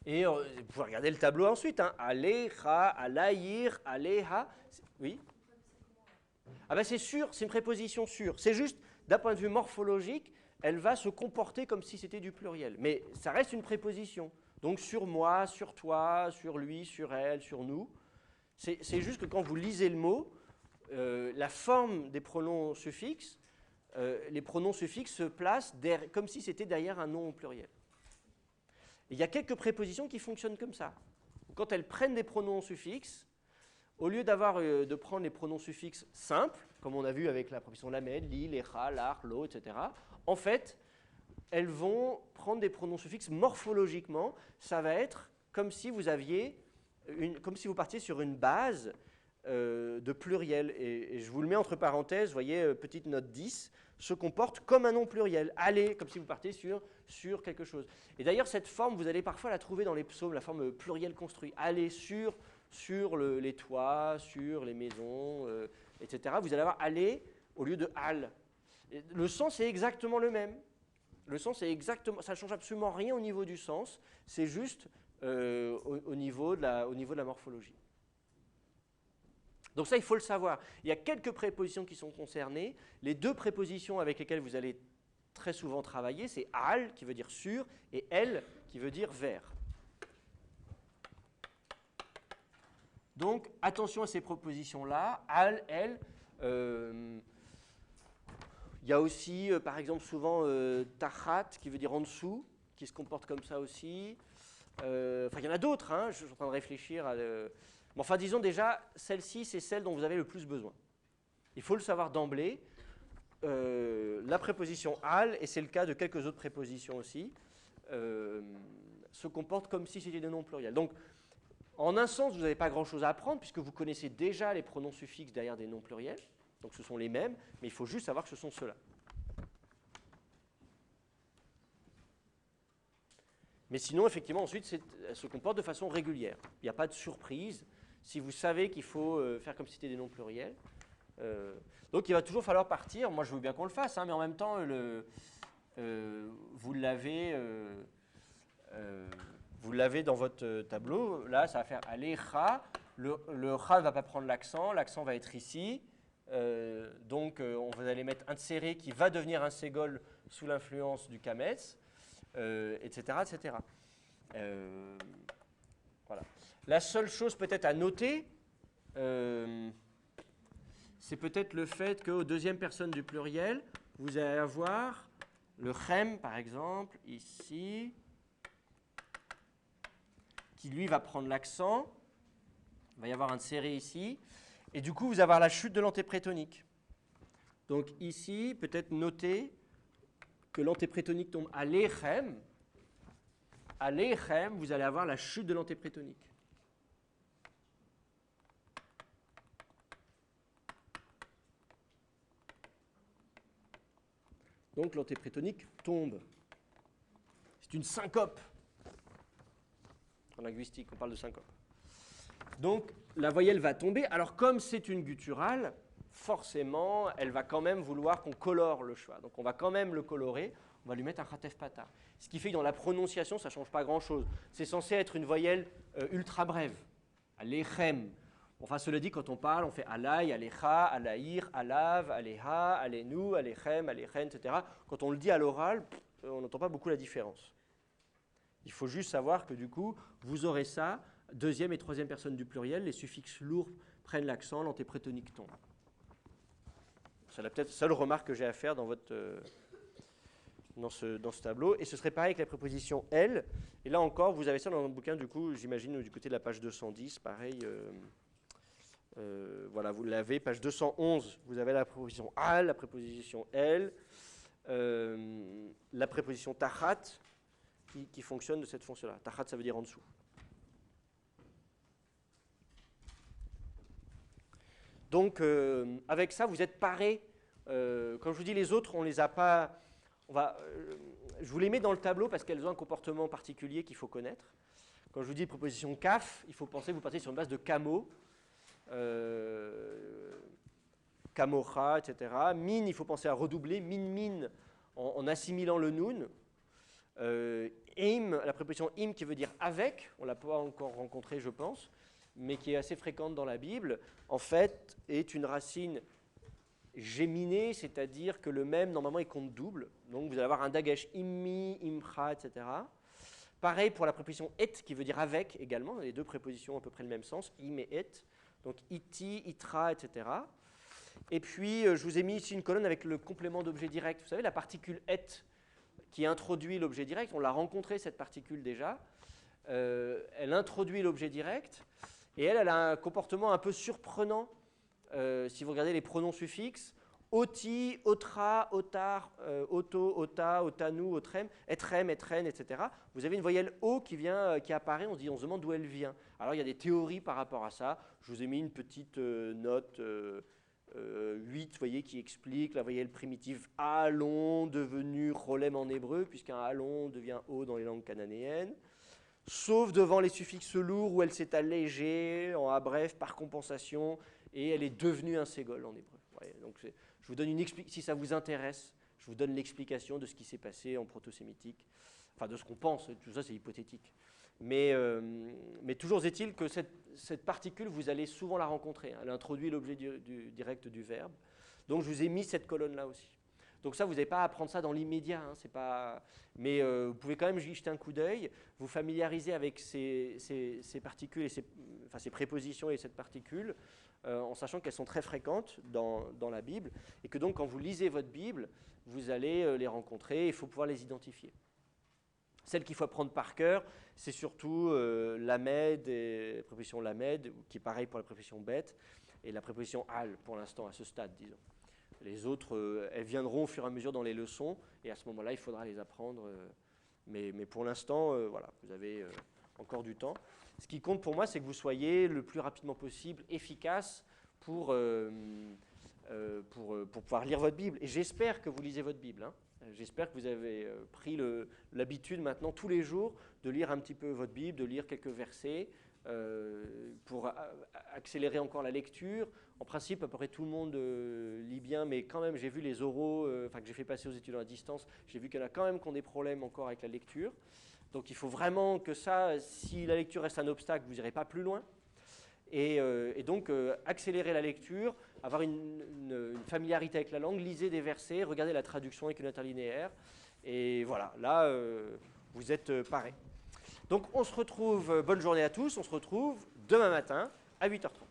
Et vous pouvez regarder le tableau ensuite. Hein. Alecha, Alaïr, Aleha. Oui. Ah ben c'est sûr, c'est une préposition sûre. C'est juste, d'un point de vue morphologique, elle va se comporter comme si c'était du pluriel. Mais ça reste une préposition. Donc sur moi, sur toi, sur lui, sur elle, sur nous. C'est juste que quand vous lisez le mot, la forme des pronoms suffixes, les pronoms suffixes se placent comme si c'était derrière un nom au pluriel. Et il y a quelques prépositions qui fonctionnent comme ça. Quand elles prennent des pronoms suffixes, au lieu de prendre les pronoms suffixes simples, comme on a vu avec la préposition lamed, li, lecha, l'ar, lo, etc., en fait, elles vont prendre des pronoms suffixes morphologiquement. Ça va être comme si vous partiez sur une base de pluriel. Et je vous le mets entre parenthèses, vous voyez, petite note 10, se comporte comme un nom pluriel. Allez, comme si vous partiez sur quelque chose. Et d'ailleurs, cette forme, vous allez parfois la trouver dans les psaumes, la forme pluriel construit. Allez sur les toits, sur les maisons, etc. Vous allez avoir aller au lieu de al. Et le sens est exactement le même. Le sens est exactement, ça ne change absolument rien au niveau du sens, c'est juste au niveau de la morphologie. Donc ça, il faut le savoir. Il y a quelques prépositions qui sont concernées. Les deux prépositions avec lesquelles vous allez très souvent travailler, c'est al, qui veut dire sur, et el, qui veut dire vers. Donc, attention à ces propositions-là, al, el. Il y a aussi, par exemple, souvent tachat, qui veut dire en dessous, qui se comporte comme ça aussi. Enfin, il y en a d'autres, hein, je suis en train de réfléchir à... Mais enfin, disons déjà, celle-ci, c'est celle dont vous avez le plus besoin. Il faut le savoir d'emblée. La préposition al, et c'est le cas de quelques autres prépositions aussi, se comporte comme si c'était des noms pluriels. Donc, en un sens, vous n'avez pas grand-chose à apprendre, puisque vous connaissez déjà les pronoms suffixes derrière des noms pluriels. Donc, ce sont les mêmes, mais il faut juste savoir que ce sont ceux-là. Mais sinon, effectivement, ensuite, elle se comporte de façon régulière. Il n'y a pas de surprise. Si vous savez qu'il faut faire comme si c'était des noms pluriels. Donc, il va toujours falloir partir. Moi, je veux bien qu'on le fasse, hein, mais en même temps, vous l'avez dans votre tableau. Là, ça va faire aller, cha. Le cha ne va pas prendre l'accent. L'accent va être ici. Donc, on va aller mettre un tséré qui va devenir un ségol sous l'influence du kametz. Etc., etc. Voilà. La seule chose peut-être à noter, c'est peut-être le fait qu'aux deuxième personne du pluriel, vous allez avoir le chem, par exemple, ici, qui lui va prendre l'accent. Il va y avoir un serré ici. Et du coup, vous allez avoir la chute de l'antéprétonique. Donc ici, peut-être noter que l'antéprétonique tombe à l'échem. À l'échem, vous allez avoir la chute de l'antéprétonique. Donc l'antéprétonique tombe. C'est une syncope. En linguistique, on parle de syncope. Donc la voyelle va tomber. Alors comme c'est une gutturale, forcément, elle va quand même vouloir qu'on colore le schwa. Donc on va quand même le colorer, on va lui mettre un khatef pata. Ce qui fait que dans la prononciation, ça ne change pas grand-chose. C'est censé être une voyelle ultra brève. Alechem. Enfin, cela dit, quand on parle, on fait alay, alecha, alaïr, alav, aleha, alenu, alechem, alechen, etc. Quand on le dit à l'oral, on n'entend pas beaucoup la différence. Il faut juste savoir que du coup, vous aurez ça, deuxième et troisième personne du pluriel, les suffixes lourds prennent l'accent, l'antéprétonique tombe. C'est peut-être la seule remarque que j'ai à faire dans ce tableau. Et ce serait pareil avec la préposition elle. Et là encore, vous avez ça dans le bouquin, du coup, j'imagine, du côté de la page 210, pareil. Voilà, vous l'avez, page 211, vous avez la préposition al, la préposition elle, la préposition tachat, qui fonctionne de cette fonction-là. Tachat, ça veut dire en dessous. Donc, avec ça, vous êtes parés. Comme je vous dis, les autres, on ne les a pas... je vous les mets dans le tableau parce qu'elles ont un comportement particulier qu'il faut connaître. Quand je vous dis préposition kaf, il faut penser que vous partez sur une base de kamo, kamocha, etc. Min, il faut penser à redoubler. Min, en assimilant le nun. Im, la préposition im qui veut dire avec, on ne l'a pas encore rencontré, je pense, mais qui est assez fréquente dans la Bible, en fait, est une racine géminée, c'est-à-dire que le même, normalement, il compte double. Donc, vous allez avoir un dagesh immi, imcha, etc. Pareil pour la préposition et, qui veut dire avec également, les deux prépositions ont à peu près le même sens, im et et. Donc, iti, itra, etc. Et puis, je vous ai mis ici une colonne avec le complément d'objet direct. Vous savez, la particule et qui introduit l'objet direct, on l'a rencontré, cette particule déjà. Elle introduit l'objet direct. Et elle a un comportement un peu surprenant, si vous regardez les pronoms suffixes. Oti, otra, otar, oto, ota, otanu, otrem, etrem, etren, etc. Vous avez une voyelle O qui apparaît, on se demande d'où elle vient. Alors il y a des théories par rapport à ça. Je vous ai mis une petite note 8, vous voyez, qui explique la voyelle primitive alon devenue rolem en hébreu, puisqu'un alon devient O dans les langues cananéennes. Sauf devant les suffixes lourds où elle s'est allégée en abrève par compensation et elle est devenue un ségol en hébreu. Ouais, donc je vous donne si ça vous intéresse, je vous donne l'explication de ce qui s'est passé en proto-sémitique, enfin de ce qu'on pense, tout ça c'est hypothétique. Mais toujours est-il que cette particule, vous allez souvent la rencontrer. Elle introduit l'objet direct du verbe. Donc je vous ai mis cette colonne-là aussi. Donc ça, vous n'avez pas à apprendre ça dans l'immédiat, hein, mais vous pouvez quand même y jeter un coup d'œil, vous familiariser avec ces particules, ces prépositions et cette particule, en sachant qu'elles sont très fréquentes dans la Bible, et que donc quand vous lisez votre Bible, vous allez les rencontrer, il faut pouvoir les identifier. Celle qu'il faut apprendre par cœur, c'est surtout l'amed, la préposition lamed, qui est pareil pour la préposition bête, et la préposition al, pour l'instant, à ce stade, disons. Les autres, elles viendront au fur et à mesure dans les leçons, et à ce moment-là, il faudra les apprendre. Mais pour l'instant, voilà, vous avez encore du temps. Ce qui compte pour moi, c'est que vous soyez le plus rapidement possible efficace pour pouvoir lire votre Bible. Et j'espère que vous lisez votre Bible, hein. J'espère que vous avez pris l'habitude maintenant, tous les jours, de lire un petit peu votre Bible, de lire quelques versets, pour accélérer encore la lecture. En principe, à peu près tout le monde lit bien, mais quand même, j'ai vu les oraux, que j'ai fait passer aux étudiants à distance, j'ai vu qu'il y en a quand même qui ont des problèmes encore avec la lecture. Donc il faut vraiment que ça, si la lecture reste un obstacle, vous n'irez pas plus loin. Et donc, accélérer la lecture, avoir une familiarité avec la langue, lisez des versets, regardez la traduction avec une interlinéaire, et voilà, là, vous êtes parés. Donc, on se retrouve, bonne journée à tous, on se retrouve demain matin à 8h30.